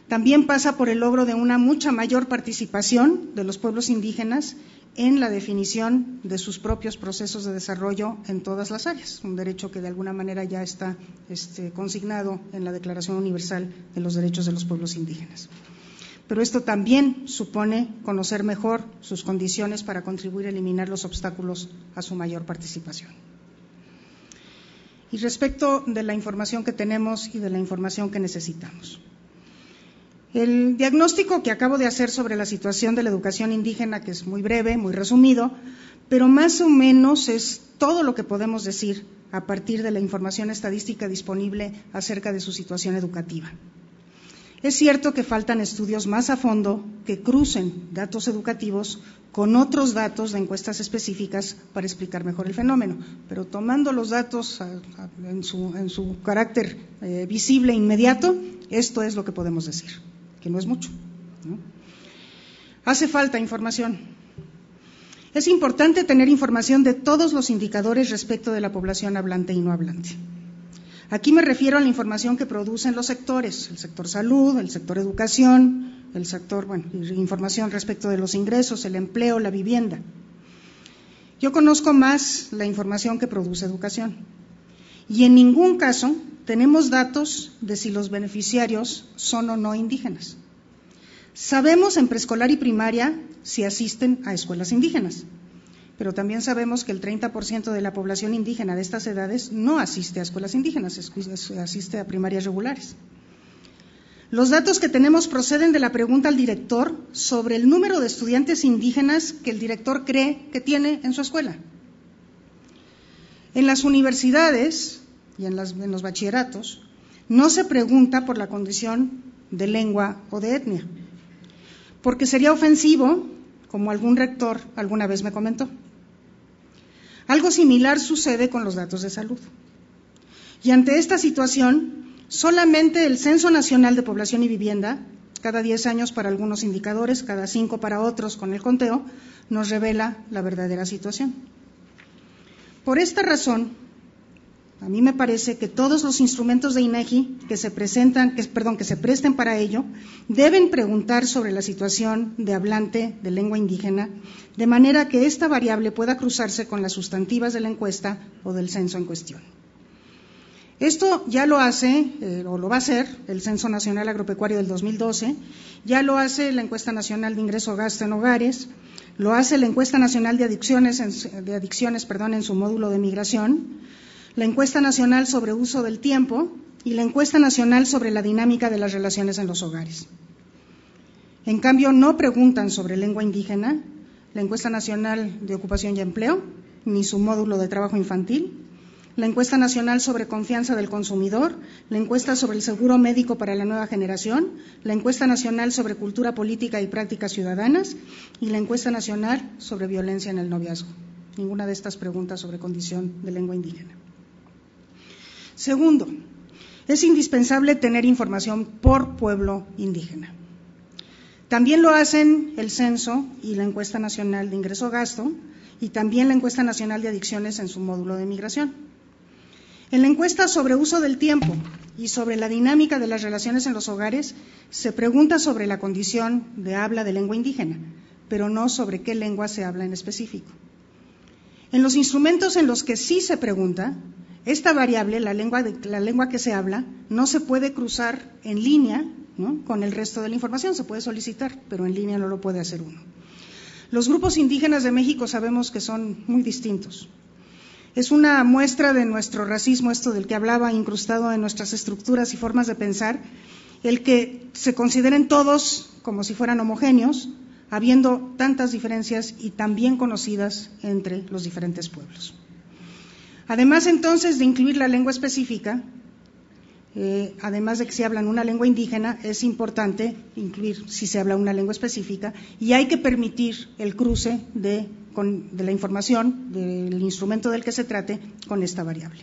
También pasa por el logro de una mucha mayor participación de los pueblos indígenas en la definición de sus propios procesos de desarrollo en todas las áreas, un derecho que de alguna manera ya está consignado en la Declaración Universal de los Derechos de los Pueblos Indígenas. Pero esto también supone conocer mejor sus condiciones para contribuir a eliminar los obstáculos a su mayor participación. Y respecto de la información que tenemos y de la información que necesitamos. El diagnóstico que acabo de hacer sobre la situación de la educación indígena, que es muy breve, muy resumido, pero más o menos es todo lo que podemos decir a partir de la información estadística disponible acerca de su situación educativa. Es cierto que faltan estudios más a fondo que crucen datos educativos con otros datos de encuestas específicas para explicar mejor el fenómeno, pero tomando los datos en su carácter visible e inmediato, esto es lo que podemos decir, que no es mucho, ¿no? Hace falta información. Es importante tener información de todos los indicadores respecto de la población hablante y no hablante. Aquí me refiero a la información que producen los sectores, el sector salud, el sector educación, el sector, información respecto de los ingresos, el empleo, la vivienda. Yo conozco más la información que produce educación y en ningún caso tenemos datos de si los beneficiarios son o no indígenas. Sabemos en preescolar y primaria si asisten a escuelas indígenas, pero también sabemos que el 30% de la población indígena de estas edades no asiste a escuelas indígenas, asiste a primarias regulares. Los datos que tenemos proceden de la pregunta al director sobre el número de estudiantes indígenas que el director cree que tiene en su escuela. En las universidades y en los bachilleratos no se pregunta por la condición de lengua o de etnia, porque sería ofensivo, como algún rector alguna vez me comentó. Algo similar sucede con los datos de salud. Y ante esta situación, solamente el Censo Nacional de Población y Vivienda, cada 10 años para algunos indicadores, cada 5 para otros con el conteo, nos revela la verdadera situación. Por esta razón, a mí me parece que todos los instrumentos de INEGI que se presten para ello, deben preguntar sobre la situación de hablante de lengua indígena, de manera que esta variable pueda cruzarse con las sustantivas de la encuesta o del censo en cuestión. Esto ya lo hace, o lo va a hacer, el Censo Nacional Agropecuario del 2012, ya lo hace la Encuesta Nacional de Ingreso-Gasto en Hogares, lo hace la Encuesta Nacional de Adicciones en su módulo de migración, la Encuesta Nacional sobre Uso del Tiempo y la Encuesta Nacional sobre la Dinámica de las Relaciones en los Hogares. En cambio, no preguntan sobre lengua indígena la Encuesta Nacional de Ocupación y Empleo, ni su módulo de trabajo infantil, la Encuesta Nacional sobre Confianza del Consumidor, la Encuesta sobre el Seguro Médico para la Nueva Generación, la Encuesta Nacional sobre Cultura Política y Prácticas Ciudadanas y la Encuesta Nacional sobre Violencia en el Noviazgo. Ninguna de estas preguntas sobre condición de lengua indígena. Segundo, es indispensable tener información por pueblo indígena. También lo hacen el Censo y la Encuesta Nacional de Ingreso-Gasto y también la Encuesta Nacional de Adicciones en su módulo de migración. En la encuesta sobre uso del tiempo y sobre la dinámica de las relaciones en los hogares, se pregunta sobre la condición de habla de lengua indígena, pero no sobre qué lengua se habla en específico. En los instrumentos en los que sí se pregunta, esta variable, la lengua que se habla, no se puede cruzar en línea, ¿no?, con el resto de la información. Se puede solicitar, pero en línea no lo puede hacer uno. Los grupos indígenas de México sabemos que son muy distintos. Es una muestra de nuestro racismo, esto del que hablaba, incrustado en nuestras estructuras y formas de pensar, el que se consideren todos como si fueran homogéneos, habiendo tantas diferencias y tan bien conocidas entre los diferentes pueblos. Además, entonces, de incluir la lengua específica, además de que se habla una lengua indígena, es importante incluir si se habla una lengua específica y hay que permitir el cruce de la información, del instrumento del que se trate, con esta variable.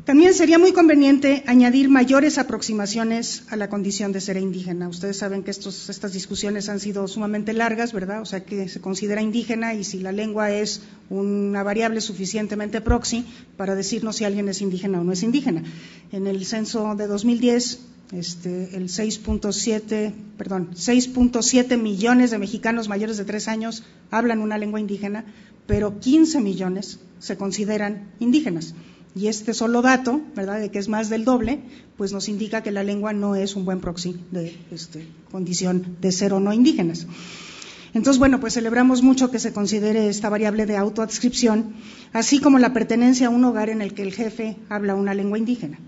También sería muy conveniente añadir mayores aproximaciones a la condición de ser indígena. Ustedes saben que estas discusiones han sido sumamente largas, ¿verdad? O sea, que se considera indígena y si la lengua es una variable suficientemente proxy para decirnos si alguien es indígena o no es indígena. En el censo de 2010, el 6.7 millones de mexicanos mayores de 3 años hablan una lengua indígena, pero 15 millones se consideran indígenas. Y este solo dato, ¿verdad?, de que es más del doble, pues nos indica que la lengua no es un buen proxy de condición de ser o no indígenas. Entonces, bueno, pues celebramos mucho que se considere esta variable de autoadscripción, así como la pertenencia a un hogar en el que el jefe habla una lengua indígena.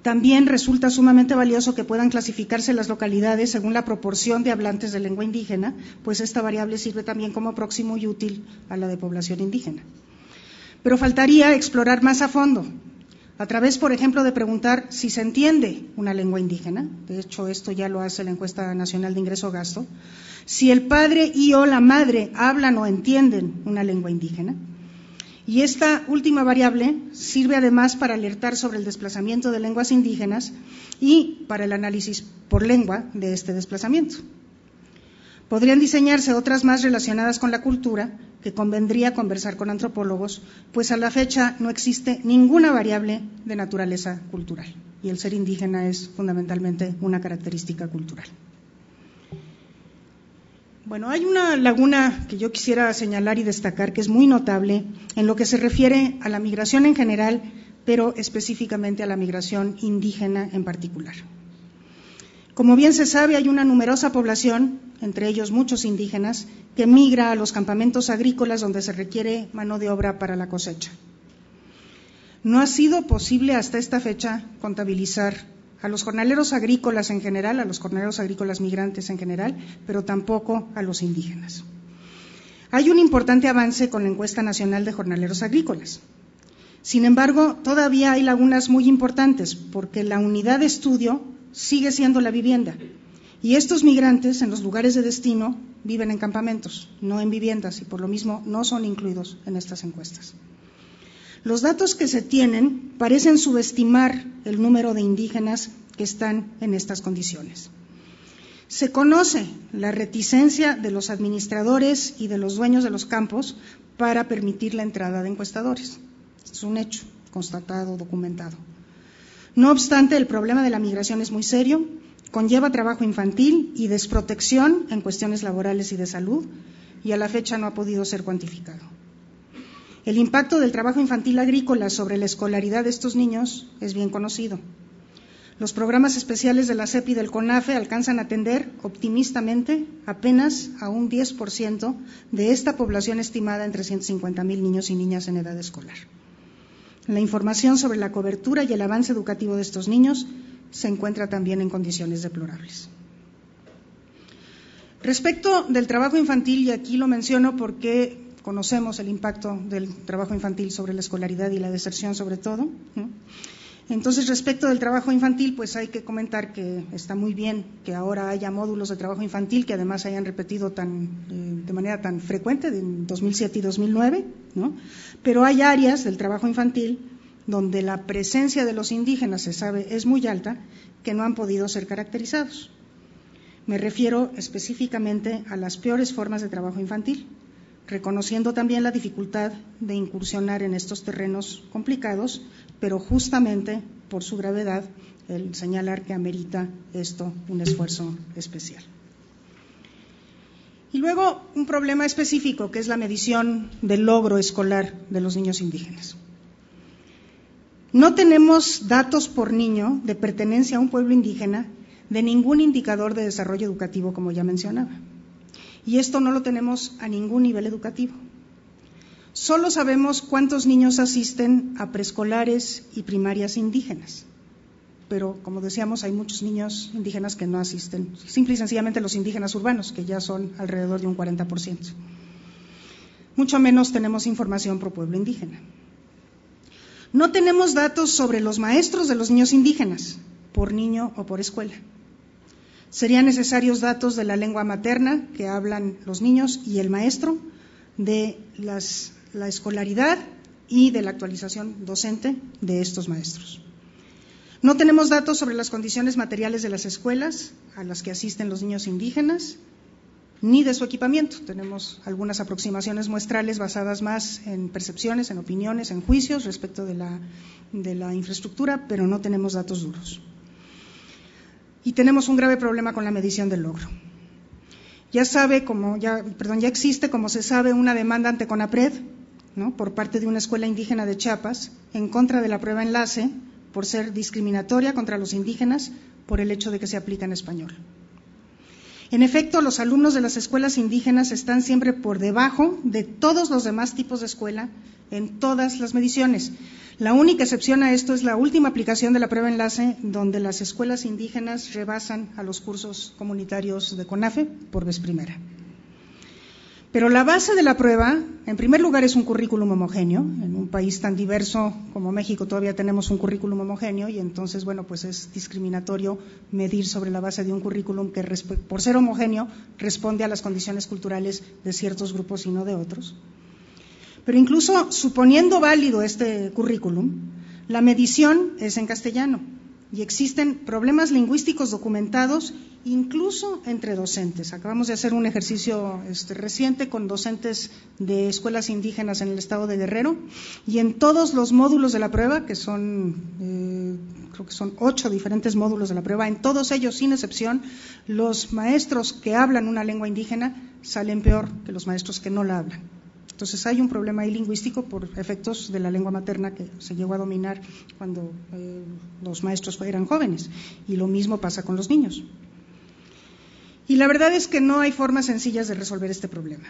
También resulta sumamente valioso que puedan clasificarse las localidades según la proporción de hablantes de lengua indígena, pues esta variable sirve también como proxy muy útil a la de población indígena. Pero faltaría explorar más a fondo, a través, por ejemplo, de preguntar si se entiende una lengua indígena, de hecho esto ya lo hace la Encuesta Nacional de Ingreso-Gasto, si el padre y o la madre hablan o entienden una lengua indígena. Y esta última variable sirve además para alertar sobre el desplazamiento de lenguas indígenas y para el análisis por lengua de este desplazamiento. Podrían diseñarse otras más relacionadas con la cultura, que convendría conversar con antropólogos, pues a la fecha no existe ninguna variable de naturaleza cultural, y el ser indígena es fundamentalmente una característica cultural. Bueno, hay una laguna que yo quisiera señalar y destacar que es muy notable en lo que se refiere a la migración en general, pero específicamente a la migración indígena en particular. Como bien se sabe, hay una numerosa población, entre ellos muchos indígenas, que migra a los campamentos agrícolas donde se requiere mano de obra para la cosecha. No ha sido posible hasta esta fecha contabilizar a los jornaleros agrícolas en general, a los jornaleros agrícolas migrantes en general, pero tampoco a los indígenas. Hay un importante avance con la Encuesta Nacional de Jornaleros Agrícolas. Sin embargo, todavía hay lagunas muy importantes, porque la unidad de estudio sigue siendo la vivienda. Y estos migrantes en los lugares de destino viven en campamentos, no en viviendas, y por lo mismo no son incluidos en estas encuestas. Los datos que se tienen parecen subestimar el número de indígenas que están en estas condiciones. Se conoce la reticencia de los administradores y de los dueños de los campos para permitir la entrada de encuestadores. Es un hecho constatado, documentado. No obstante, el problema de la migración es muy serio, conlleva trabajo infantil y desprotección en cuestiones laborales y de salud, y a la fecha no ha podido ser cuantificado. El impacto del trabajo infantil agrícola sobre la escolaridad de estos niños es bien conocido. Los programas especiales de la SEP y del CONAFE alcanzan a atender optimistamente apenas a un 10% de esta población estimada en 350,000 niños y niñas en edad escolar. La información sobre la cobertura y el avance educativo de estos niños se encuentra también en condiciones deplorables. Respecto del trabajo infantil, y aquí lo menciono porque conocemos el impacto del trabajo infantil sobre la escolaridad y la deserción sobre todo, ¿no? Entonces, respecto del trabajo infantil, pues hay que comentar que está muy bien que ahora haya módulos de trabajo infantil que además hayan repetido de manera tan frecuente en 2007 y 2009, ¿no? Pero hay áreas del trabajo infantil donde la presencia de los indígenas, se sabe, es muy alta, que no han podido ser caracterizados. Me refiero específicamente a las peores formas de trabajo infantil, reconociendo también la dificultad de incursionar en estos terrenos complicados, pero justamente por su gravedad, el señalar que amerita esto un esfuerzo especial. Y luego un problema específico, que es la medición del logro escolar de los niños indígenas. No tenemos datos por niño de pertenencia a un pueblo indígena de ningún indicador de desarrollo educativo, como ya mencionaba. Y esto no lo tenemos a ningún nivel educativo. Solo sabemos cuántos niños asisten a preescolares y primarias indígenas. pero como decíamos, hay muchos niños indígenas que no asisten, simple y sencillamente los indígenas urbanos, que ya son alrededor de un 40%. Mucho menos tenemos información por pueblo indígena. No tenemos datos sobre los maestros de los niños indígenas, por niño o por escuela. Serían necesarios datos de la lengua materna que hablan los niños y el maestro, de la escolaridad y de la actualización docente de estos maestros. No tenemos datos sobre las condiciones materiales de las escuelas a las que asisten los niños indígenas, ni de su equipamiento. Tenemos algunas aproximaciones muestrales basadas más en percepciones, en opiniones, en juicios respecto de la infraestructura, pero no tenemos datos duros. Y tenemos un grave problema con la medición del logro. Ya existe, como se sabe, una demanda ante CONAPRED, ¿no?, por parte de una escuela indígena de Chiapas en contra de la prueba enlace por ser discriminatoria contra los indígenas por el hecho de que se aplica en español. En efecto, los alumnos de las escuelas indígenas están siempre por debajo de todos los demás tipos de escuela en todas las mediciones. La única excepción a esto es la última aplicación de la prueba enlace, donde las escuelas indígenas rebasan a los cursos comunitarios de CONAFE por vez primera. Pero la base de la prueba, en primer lugar, es un currículum homogéneo. En un país tan diverso como México todavía tenemos un currículum homogéneo y entonces, bueno, pues es discriminatorio medir sobre la base de un currículum que, por ser homogéneo, responde a las condiciones culturales de ciertos grupos y no de otros. Pero incluso suponiendo válido este currículum, la medición es en castellano y existen problemas lingüísticos documentados incluso entre docentes. Acabamos de hacer un ejercicio reciente con docentes de escuelas indígenas en el estado de Guerrero y en todos los módulos de la prueba, que son, creo que son 8 diferentes módulos de la prueba, en todos ellos, sin excepción, los maestros que hablan una lengua indígena salen peor que los maestros que no la hablan. Entonces hay un problema ahí lingüístico por efectos de la lengua materna que se llegó a dominar cuando los maestros eran jóvenes, y lo mismo pasa con los niños. Y la verdad es que no hay formas sencillas de resolver este problema.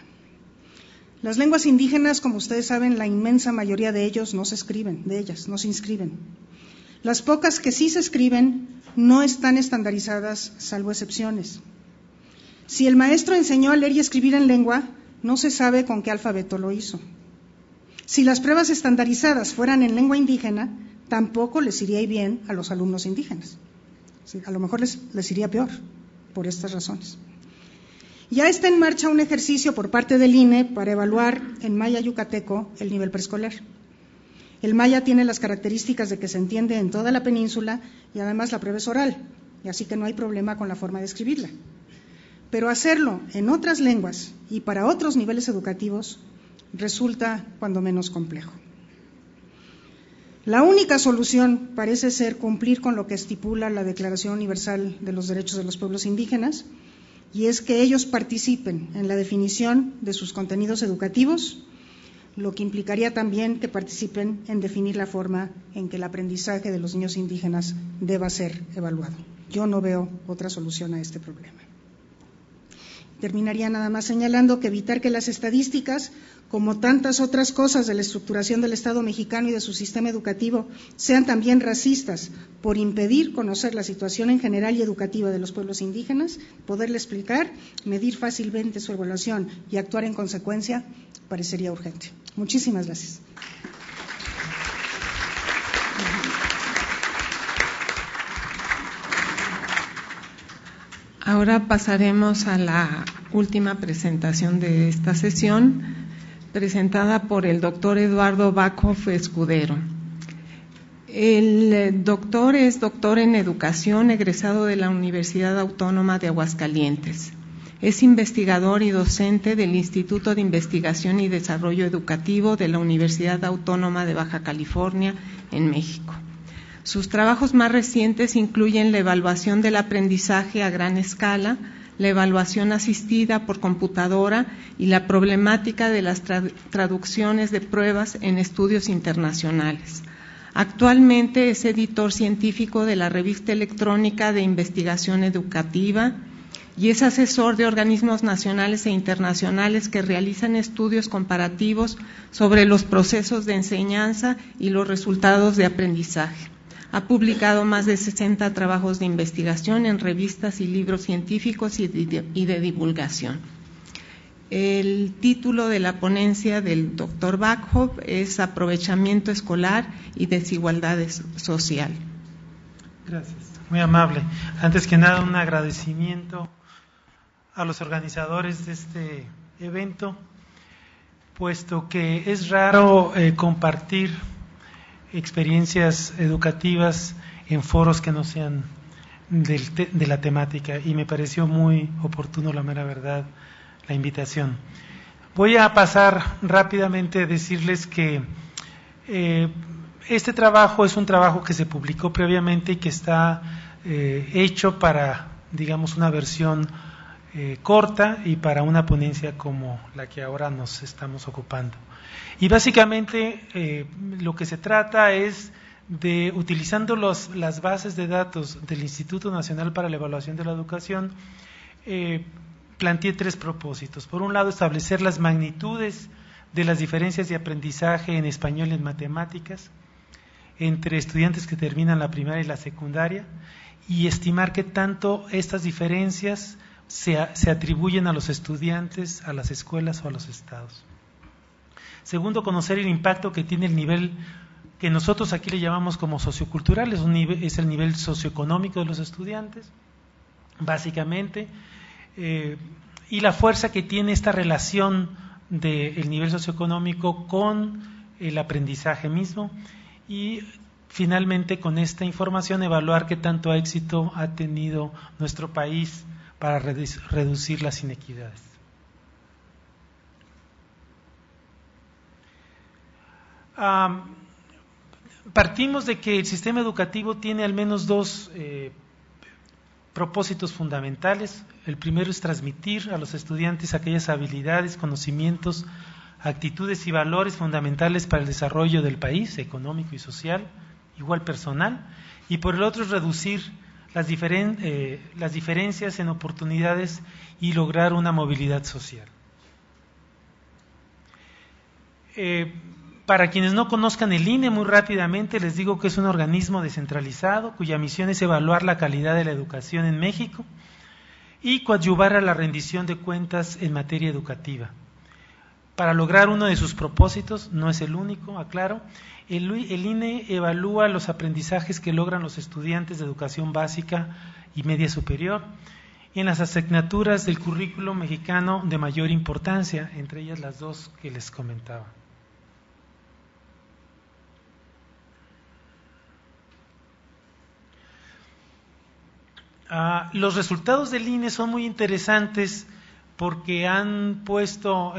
Las lenguas indígenas, como ustedes saben, la inmensa mayoría de ellas no se inscriben. Las pocas que sí se escriben no están estandarizadas, salvo excepciones. Si el maestro enseñó a leer y escribir en lengua, no se sabe con qué alfabeto lo hizo. Si las pruebas estandarizadas fueran en lengua indígena, tampoco les iría bien a los alumnos indígenas. A lo mejor les iría peor, por estas razones. Ya está en marcha un ejercicio por parte del INE para evaluar en maya yucateco el nivel preescolar. El maya tiene las características de que se entiende en toda la península y además la prueba es oral, y así que no hay problema con la forma de escribirla. Pero hacerlo en otras lenguas y para otros niveles educativos resulta cuando menos complejo. La única solución parece ser cumplir con lo que estipula la Declaración Universal de los Derechos de los Pueblos Indígenas, y es que ellos participen en la definición de sus contenidos educativos, lo que implicaría también que participen en definir la forma en que el aprendizaje de los niños indígenas deba ser evaluado. Yo no veo otra solución a este problema. Terminaría nada más señalando que evitar que las estadísticas, como tantas otras cosas de la estructuración del Estado mexicano y de su sistema educativo, sean también racistas por impedir conocer la situación en general y educativa de los pueblos indígenas, poderle explicar, medir fácilmente su evaluación y actuar en consecuencia, parecería urgente. Muchísimas gracias. Ahora pasaremos a la última presentación de esta sesión, presentada por el doctor Eduardo Backhoff Escudero. El doctor es doctor en educación, egresado de la Universidad Autónoma de Aguascalientes. Es investigador y docente del Instituto de Investigación y Desarrollo Educativo de la Universidad Autónoma de Baja California, en México. Sus trabajos más recientes incluyen la evaluación del aprendizaje a gran escala, la evaluación asistida por computadora y la problemática de las traducciones de pruebas en estudios internacionales. Actualmente es editor científico de la Revista Electrónica de Investigación Educativa y es asesor de organismos nacionales e internacionales que realizan estudios comparativos sobre los procesos de enseñanza y los resultados de aprendizaje. Ha publicado más de 60 trabajos de investigación en revistas y libros científicos y de divulgación. El título de la ponencia del doctor Backhoff es Aprovechamiento escolar y desigualdad social. Gracias, muy amable. Antes que nada, un agradecimiento a los organizadores de este evento, puesto que es raro compartir experiencias educativas en foros que no sean de la temática, y me pareció muy oportuno, la mera verdad, la invitación. Voy a pasar rápidamente a decirles que este trabajo es un trabajo que se publicó previamente y que está hecho para, digamos, una versión corta y para una ponencia como la que ahora nos estamos ocupando. Y básicamente lo que se trata es de, utilizando las bases de datos del Instituto Nacional para la Evaluación de la Educación, planteé 3 propósitos. Por un lado, establecer las magnitudes de las diferencias de aprendizaje en español y en matemáticas entre estudiantes que terminan la primaria y la secundaria, y estimar qué tanto estas diferencias se atribuyen a los estudiantes, a las escuelas o a los estados. Segundo, conocer el impacto que tiene el nivel que nosotros aquí le llamamos como sociocultural, es el nivel socioeconómico de los estudiantes, básicamente, y la fuerza que tiene esta relación del nivel socioeconómico con el aprendizaje mismo, y finalmente con esta información evaluar qué tanto éxito ha tenido nuestro país para reducir las inequidades. Partimos de que el sistema educativo tiene al menos 2 propósitos fundamentales. El primero es transmitir a los estudiantes aquellas habilidades, conocimientos, actitudes y valores fundamentales para el desarrollo del país, económico y social, igual personal, y por el otro es reducir las diferencias en oportunidades y lograr una movilidad social. Para quienes no conozcan el INE, muy rápidamente les digo que es un organismo descentralizado cuya misión es evaluar la calidad de la educación en México y coadyuvar a la rendición de cuentas en materia educativa. Para lograr uno de sus propósitos, no es el único, aclaro, el INE evalúa los aprendizajes que logran los estudiantes de educación básica y media superior en las asignaturas del currículo mexicano de mayor importancia, entre ellas las 2 que les comentaba. Los resultados del INE son muy interesantes porque han puesto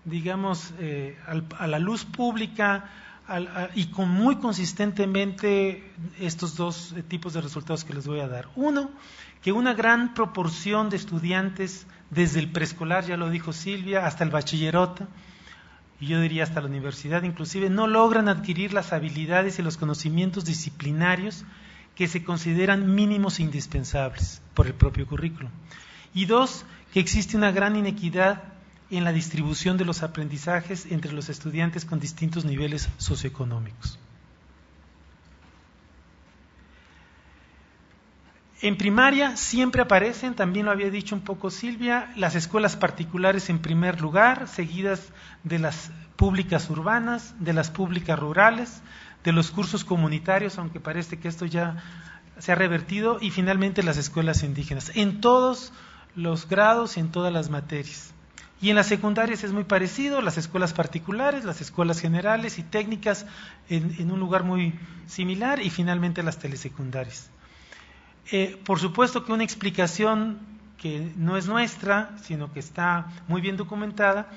digamos, a la luz pública y muy consistentemente estos 2 tipos de resultados que les voy a dar. Uno, que una gran proporción de estudiantes desde el preescolar, ya lo dijo Silvia, hasta el bachillerato, y yo diría hasta la universidad inclusive, no logran adquirir las habilidades y los conocimientos disciplinarios que se consideran mínimos e indispensables por el propio currículo. Y 2, que existe una gran inequidad en la distribución de los aprendizajes entre los estudiantes con distintos niveles socioeconómicos. En primaria siempre aparecen, también lo había dicho un poco Silvia, las escuelas particulares en primer lugar, seguidas de las públicas urbanas, de las públicas rurales, de los cursos comunitarios, aunque parece que esto ya se ha revertido, y finalmente las escuelas indígenas, en todos los grados y en todas las materias. Y en las secundarias es muy parecido, las escuelas particulares, las escuelas generales y técnicas en un lugar muy similar, y finalmente las telesecundarias. Por supuesto que una explicación que no es nuestra, sino que está muy bien documentada,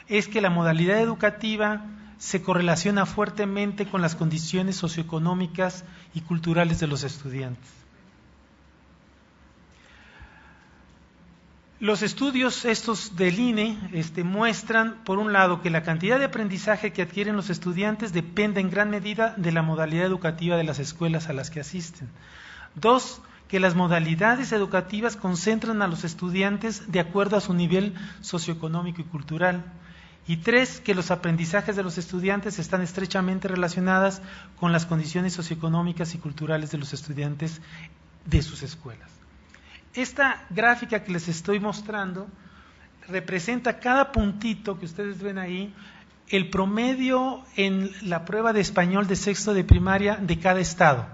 es que la modalidad educativa se correlaciona fuertemente con las condiciones socioeconómicas y culturales de los estudiantes. Los estudios estos del INE muestran, por un lado, que la cantidad de aprendizaje que adquieren los estudiantes depende en gran medida de la modalidad educativa de las escuelas a las que asisten. 2, que las modalidades educativas concentran a los estudiantes de acuerdo a su nivel socioeconómico y cultural. Y 3, que los aprendizajes de los estudiantes están estrechamente relacionadas con las condiciones socioeconómicas y culturales de los estudiantes de sus escuelas. Esta gráfica que les estoy mostrando representa cada puntito que ustedes ven ahí, el promedio en la prueba de español de sexto de primaria de cada estado.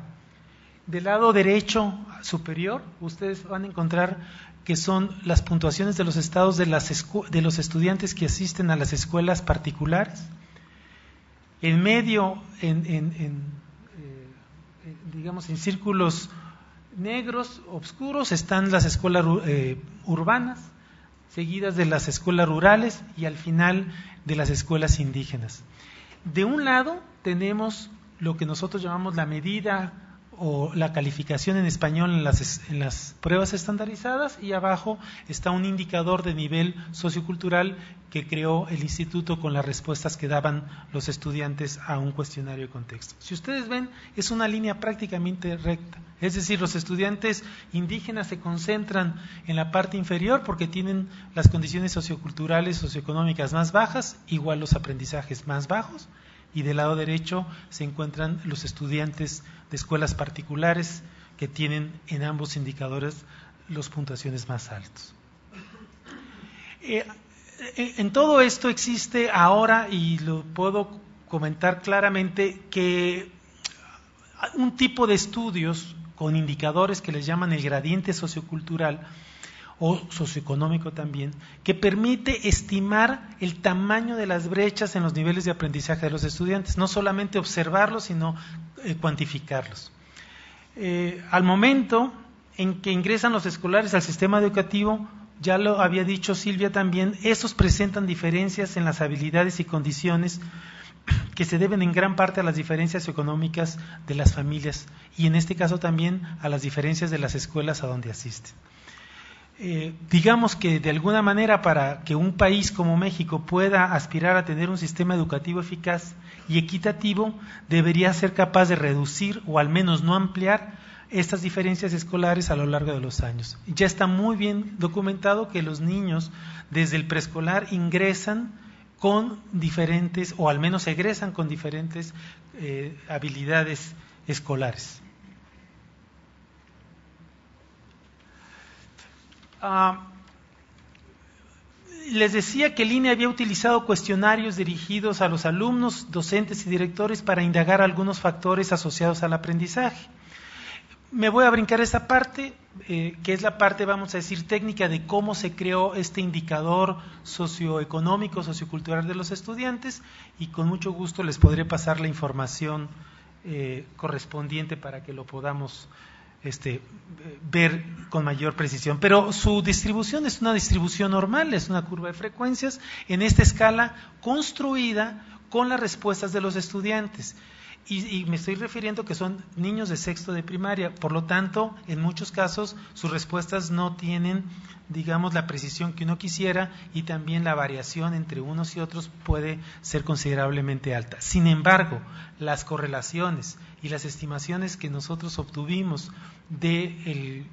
Del lado derecho superior, ustedes van a encontrar que son las puntuaciones de los estados de los estudiantes que asisten a las escuelas particulares. En medio, digamos, en círculos negros, oscuros, están las escuelas urbanas, seguidas de las escuelas rurales y al final de las escuelas indígenas. De un lado tenemos lo que nosotros llamamos la medida o la calificación en español en las pruebas estandarizadas, y abajo está un indicador de nivel sociocultural que creó el instituto con las respuestas que daban los estudiantes a un cuestionario de contexto. Si ustedes ven, es una línea prácticamente recta, es decir, los estudiantes indígenas se concentran en la parte inferior porque tienen las condiciones socioculturales, socioeconómicas más bajas, igual los aprendizajes más bajos, y del lado derecho se encuentran los estudiantes de escuelas particulares que tienen en ambos indicadores las puntuaciones más altas. En todo esto existe ahora, y lo puedo comentar claramente, que un tipo de estudios con indicadores que les llaman el gradiente sociocultural o socioeconómico también, que permite estimar el tamaño de las brechas en los niveles de aprendizaje de los estudiantes, no solamente observarlos, sino cuantificarlos. Al momento en que ingresan los escolares al sistema educativo, ya lo había dicho Silvia también, estos presentan diferencias en las habilidades y condiciones que se deben en gran parte a las diferencias económicas de las familias y en este caso también a las diferencias de las escuelas a donde asisten. Digamos que de alguna manera, para que un país como México pueda aspirar a tener un sistema educativo eficaz y equitativo, debería ser capaz de reducir o al menos no ampliar estas diferencias escolares a lo largo de los años. Ya está muy bien documentado que los niños desde el preescolar ingresan con diferentes, o al menos egresan con diferentes habilidades escolares. Les decía que el INE había utilizado cuestionarios dirigidos a los alumnos, docentes y directores para indagar algunos factores asociados al aprendizaje. Me voy a brincar esta parte, que es la parte, vamos a decir, técnica de cómo se creó este indicador socioeconómico, sociocultural de los estudiantes, y con mucho gusto les podré pasar la información correspondiente para que lo podamos ver con mayor precisión. Pero su distribución es una distribución normal, es una curva de frecuencias en esta escala construida con las respuestas de los estudiantes. Y me estoy refiriendo que son niños de sexto de primaria, por lo tanto, en muchos casos sus respuestas no tienen, digamos, la precisión que uno quisiera, y también la variación entre unos y otros puede ser considerablemente alta. Sin embargo, las correlaciones y las estimaciones que nosotros obtuvimos del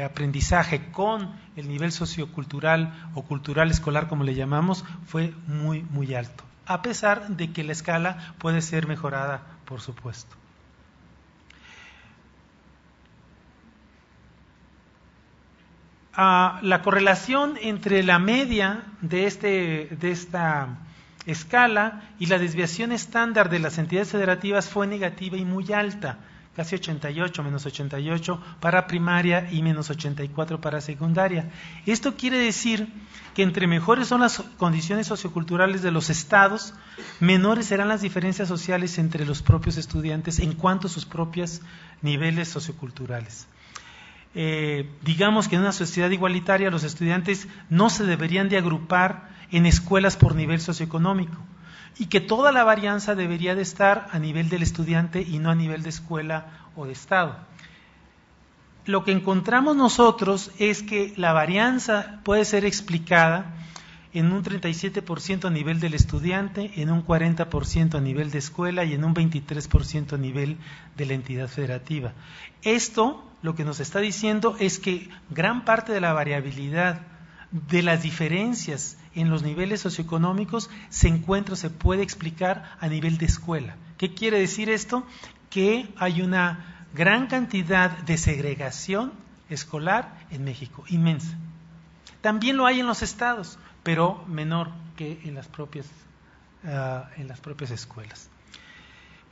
aprendizaje con el nivel sociocultural o cultural escolar, como le llamamos, fue muy, muy alto, a pesar de que la escala puede ser mejorada, por supuesto. La correlación entre la media de esta escala y la desviación estándar de las entidades federativas fue negativa y muy alta, casi 88, menos 88 para primaria y menos 84 para secundaria. Esto quiere decir que entre mejores son las condiciones socioculturales de los estados, menores serán las diferencias sociales entre los propios estudiantes en cuanto a sus propios niveles socioculturales. Digamos que en una sociedad igualitaria los estudiantes no se deberían de agrupar en escuelas por nivel socioeconómico, y que toda la varianza debería de estar a nivel del estudiante y no a nivel de escuela o de estado. Lo que encontramos nosotros es que la varianza puede ser explicada en un 37% a nivel del estudiante, en un 40% a nivel de escuela y en un 23% a nivel de la entidad federativa. Esto lo que nos está diciendo es que gran parte de la variabilidad de las diferencias en los niveles socioeconómicos se encuentra, se puede explicar a nivel de escuela. ¿Qué quiere decir esto? Que hay una gran cantidad de segregación escolar en México, inmensa. También lo hay en los estados, pero menor que en las propias escuelas.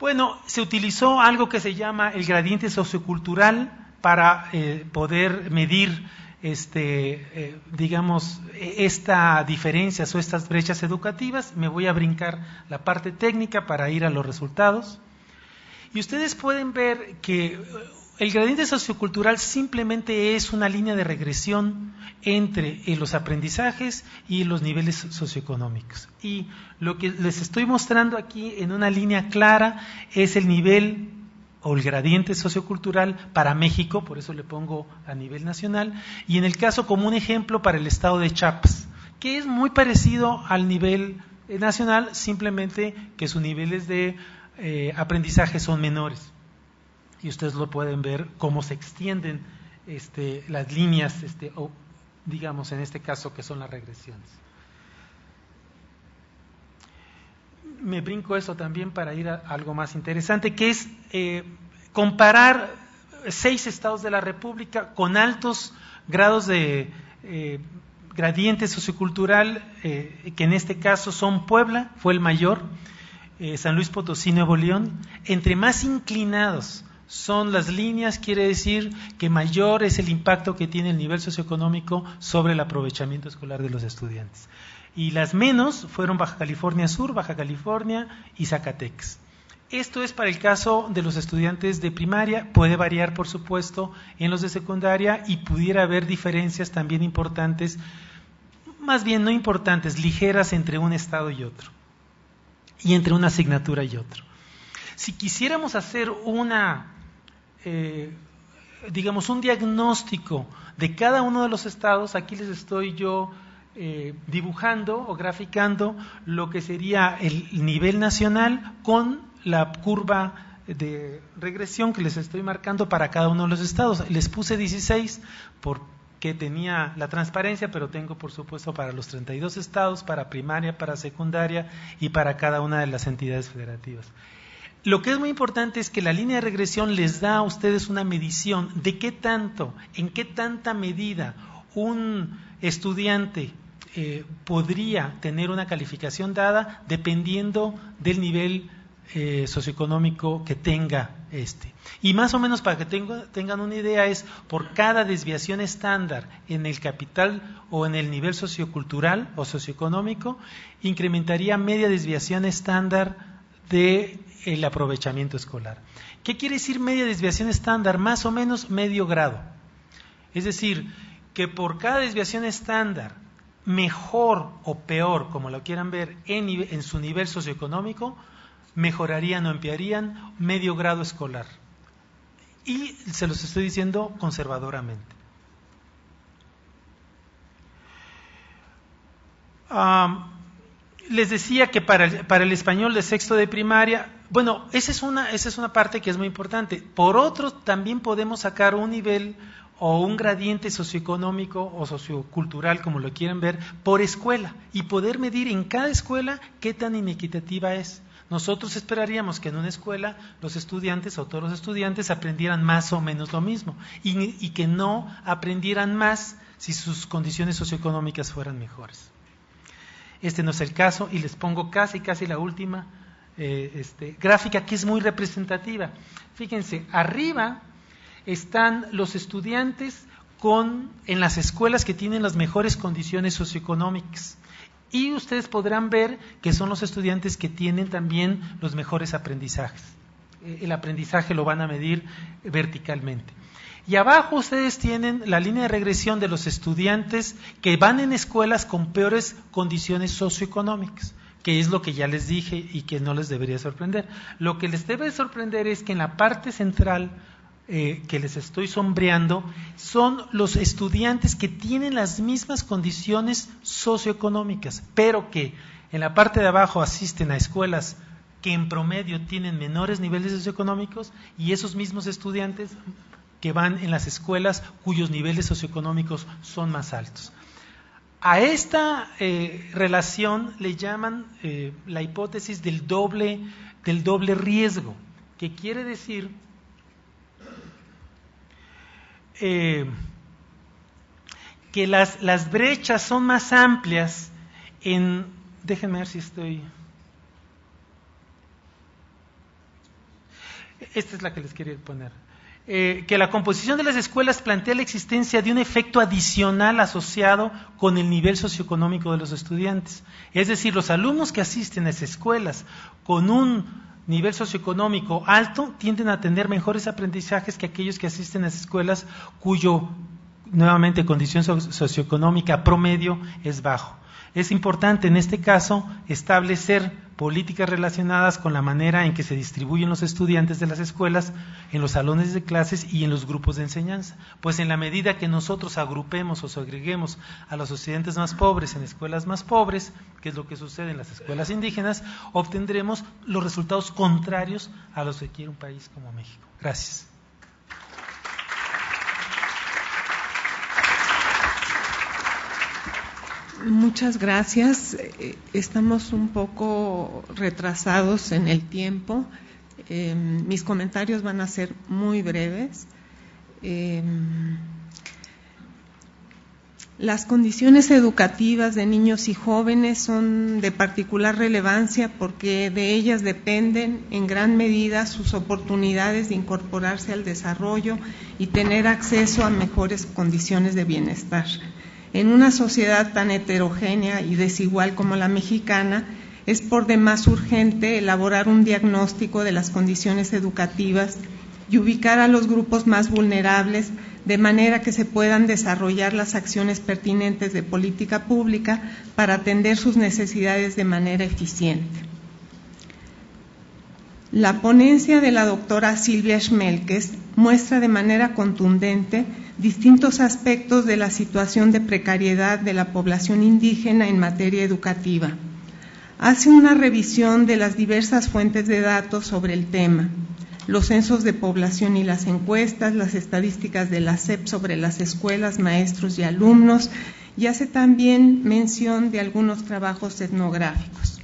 Bueno, se utilizó algo que se llama el gradiente sociocultural para poder medir digamos, estas diferencias o estas brechas educativas. Me voy a brincar la parte técnica para ir a los resultados. Y ustedes pueden ver que el gradiente sociocultural simplemente es una línea de regresión entre los aprendizajes y los niveles socioeconómicos. Y lo que les estoy mostrando aquí en una línea clara es el nivel o el gradiente sociocultural para México, por eso le pongo a nivel nacional, y en el caso como un ejemplo para el estado de Chiapas, que es muy parecido al nivel nacional, simplemente que sus niveles de aprendizaje son menores. Y ustedes lo pueden ver cómo se extienden las líneas, o digamos en este caso que son las regresiones. Me brinco eso también para ir a algo más interesante, que es comparar 6 estados de la República con altos grados de gradiente sociocultural, que en este caso son Puebla, fue el mayor, San Luis Potosí, Nuevo León. Entre más inclinados son las líneas, quiere decir que mayor es el impacto que tiene el nivel socioeconómico sobre el aprovechamiento escolar de los estudiantes. Y las menos fueron Baja California Sur, Baja California y Zacatecas. Esto es para el caso de los estudiantes de primaria, puede variar por supuesto en los de secundaria y pudiera haber diferencias también importantes, más bien no importantes, ligeras entre un estado y otro, y entre una asignatura y otro. Si quisiéramos hacer digamos un diagnóstico de cada uno de los estados, aquí les estoy yo dibujando o graficando lo que sería el nivel nacional con la curva de regresión que les estoy marcando para cada uno de los estados. Les puse 16 porque tenía la transparencia, pero tengo por supuesto para los 32 estados, para primaria, para secundaria y para cada una de las entidades federativas. Lo que es muy importante es que la línea de regresión les da a ustedes una medición de qué tanto, en qué tanta medida un estudiante podría tener una calificación dada dependiendo del nivel socioeconómico que tenga Y más o menos para que tengan una idea es por cada desviación estándar en el capital o en el nivel sociocultural o socioeconómico, incrementaría media desviación estándar del aprovechamiento escolar. ¿Qué quiere decir media desviación estándar? Más o menos medio grado. Es decir, que por cada desviación estándar, mejor o peor, como lo quieran ver, en su nivel socioeconómico, mejorarían o empeorarían medio grado escolar. Y se los estoy diciendo conservadoramente. Les decía que para el español de sexto de primaria, bueno, esa es una parte que es muy importante. Por otro, también podemos sacar un nivel o un gradiente socioeconómico o sociocultural, como lo quieren ver, por escuela y poder medir en cada escuela qué tan inequitativa es. Nosotros esperaríamos que en una escuela los estudiantes o todos los estudiantes aprendieran más o menos lo mismo y que no aprendieran más si sus condiciones socioeconómicas fueran mejores. Este no es el caso y les pongo casi la última gráfica que es muy representativa. Fíjense, arriba están los estudiantes en las escuelas que tienen las mejores condiciones socioeconómicas. Y ustedes podrán ver que son los estudiantes que tienen también los mejores aprendizajes. El aprendizaje lo van a medir verticalmente. Y abajo ustedes tienen la línea de regresión de los estudiantes que van en escuelas con peores condiciones socioeconómicas, que es lo que ya les dije y que no les debería sorprender. Lo que les debe sorprender es que en la parte central que les estoy sombreando son los estudiantes que tienen las mismas condiciones socioeconómicas, pero que en la parte de abajo asisten a escuelas que en promedio tienen menores niveles socioeconómicos y esos mismos estudiantes que van en las escuelas cuyos niveles socioeconómicos son más altos. A esta relación le llaman la hipótesis del doble riesgo, que quiere decir que las brechas son más amplias en... Déjenme ver si estoy... Esta es la que les quería poner. Que la composición de las escuelas plantea la existencia de un efecto adicional asociado con el nivel socioeconómico de los estudiantes. Es decir, los alumnos que asisten a esas escuelas con un nivel socioeconómico alto tienden a tener mejores aprendizajes que aquellos que asisten a esas escuelas cuyo, nuevamente, condición socioeconómica promedio es bajo. Es importante en este caso establecer políticas relacionadas con la manera en que se distribuyen los estudiantes de las escuelas en los salones de clases y en los grupos de enseñanza. Pues en la medida que nosotros agrupemos o segreguemos a los estudiantes más pobres en escuelas más pobres, que es lo que sucede en las escuelas indígenas, obtendremos los resultados contrarios a los que quiere un país como México. Gracias. Muchas gracias. Estamos un poco retrasados en el tiempo. Mis comentarios van a ser muy breves. Las condiciones educativas de niños y jóvenes son de particular relevancia porque de ellas dependen en gran medida sus oportunidades de incorporarse al desarrollo y tener acceso a mejores condiciones de bienestar. En una sociedad tan heterogénea y desigual como la mexicana, es por demás urgente elaborar un diagnóstico de las condiciones educativas y ubicar a los grupos más vulnerables de manera que se puedan desarrollar las acciones pertinentes de política pública para atender sus necesidades de manera eficiente. La ponencia de la doctora Silvia Schmelkes muestra de manera contundente distintos aspectos de la situación de precariedad de la población indígena en materia educativa. Hace una revisión de las diversas fuentes de datos sobre el tema, los censos de población y las encuestas, las estadísticas de la SEP sobre las escuelas, maestros y alumnos, y hace también mención de algunos trabajos etnográficos.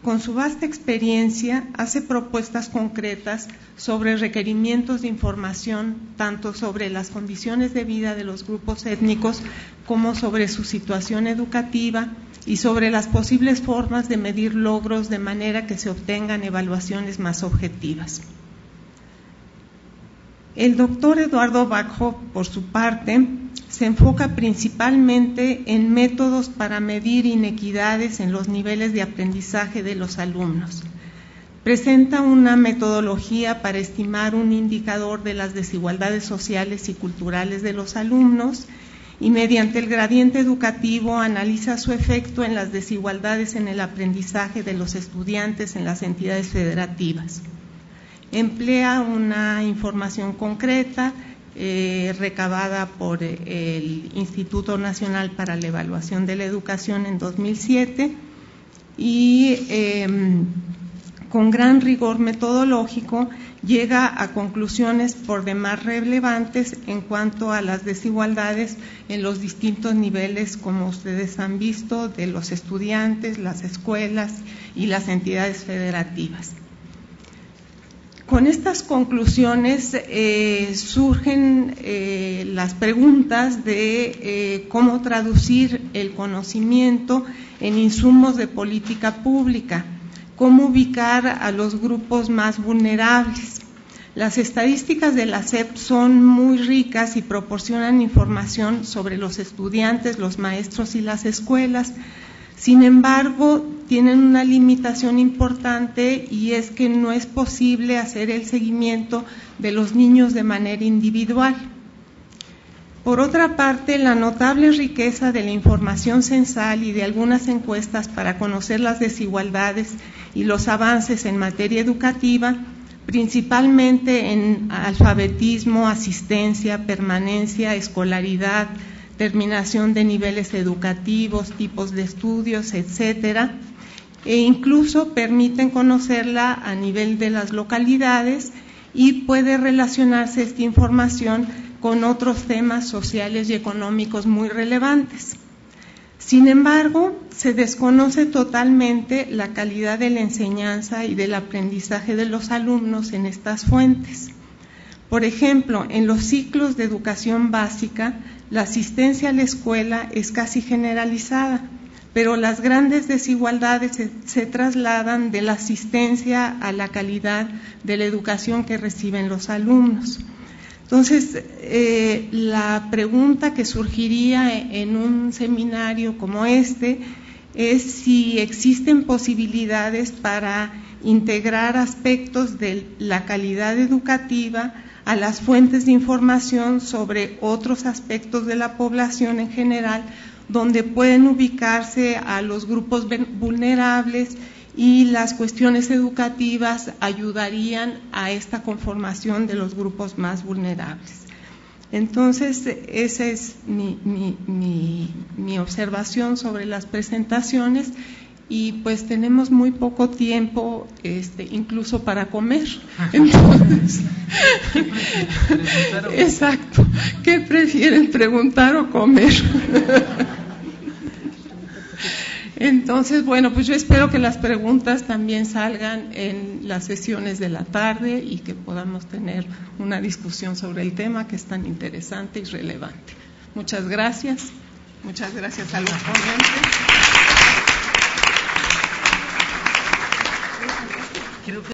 Con su vasta experiencia, hace propuestas concretas sobre requerimientos de información, tanto sobre las condiciones de vida de los grupos étnicos como sobre su situación educativa y sobre las posibles formas de medir logros de manera que se obtengan evaluaciones más objetivas. El doctor Eduardo Backhoff, por su parte, se enfoca principalmente en métodos para medir inequidades en los niveles de aprendizaje de los alumnos. Presenta una metodología para estimar un indicador de las desigualdades sociales y culturales de los alumnos y mediante el gradiente educativo analiza su efecto en las desigualdades en el aprendizaje de los estudiantes en las entidades federativas. Emplea una información concreta recabada por el Instituto Nacional para la Evaluación de la Educación en 2007 y con gran rigor metodológico llega a conclusiones por demás relevantes en cuanto a las desigualdades en los distintos niveles, como ustedes han visto, de los estudiantes, las escuelas y las entidades federativas. Con estas conclusiones surgen las preguntas de cómo traducir el conocimiento en insumos de política pública, cómo ubicar a los grupos más vulnerables. Las estadísticas de la SEP son muy ricas y proporcionan información sobre los estudiantes, los maestros y las escuelas. Sin embargo, tienen una limitación importante y es que no es posible hacer el seguimiento de los niños de manera individual. Por otra parte, la notable riqueza de la información censal y de algunas encuestas para conocer las desigualdades y los avances en materia educativa, principalmente en alfabetismo, asistencia, permanencia, escolaridad, terminación de niveles educativos, tipos de estudios, etcétera, e incluso permiten conocerla a nivel de las localidades y puede relacionarse esta información con otros temas sociales y económicos muy relevantes. Sin embargo, se desconoce totalmente la calidad de la enseñanza y del aprendizaje de los alumnos en estas fuentes. Por ejemplo, en los ciclos de educación básica, la asistencia a la escuela es casi generalizada, pero las grandes desigualdades se trasladan de la asistencia a la calidad de la educación que reciben los alumnos. Entonces, la pregunta que surgiría en un seminario como este es si existen posibilidades para integrar aspectos de la calidad educativa a las fuentes de información sobre otros aspectos de la población en general, donde pueden ubicarse a los grupos vulnerables y las cuestiones educativas ayudarían a esta conformación de los grupos más vulnerables. Entonces, esa es mi observación sobre las presentaciones y pues tenemos muy poco tiempo, incluso para comer. Entonces, exacto, ¿qué prefieren, preguntar o comer? Entonces, bueno, pues yo espero que las preguntas también salgan en las sesiones de la tarde y que podamos tener una discusión sobre el tema que es tan interesante y relevante. Muchas gracias a los ponentes.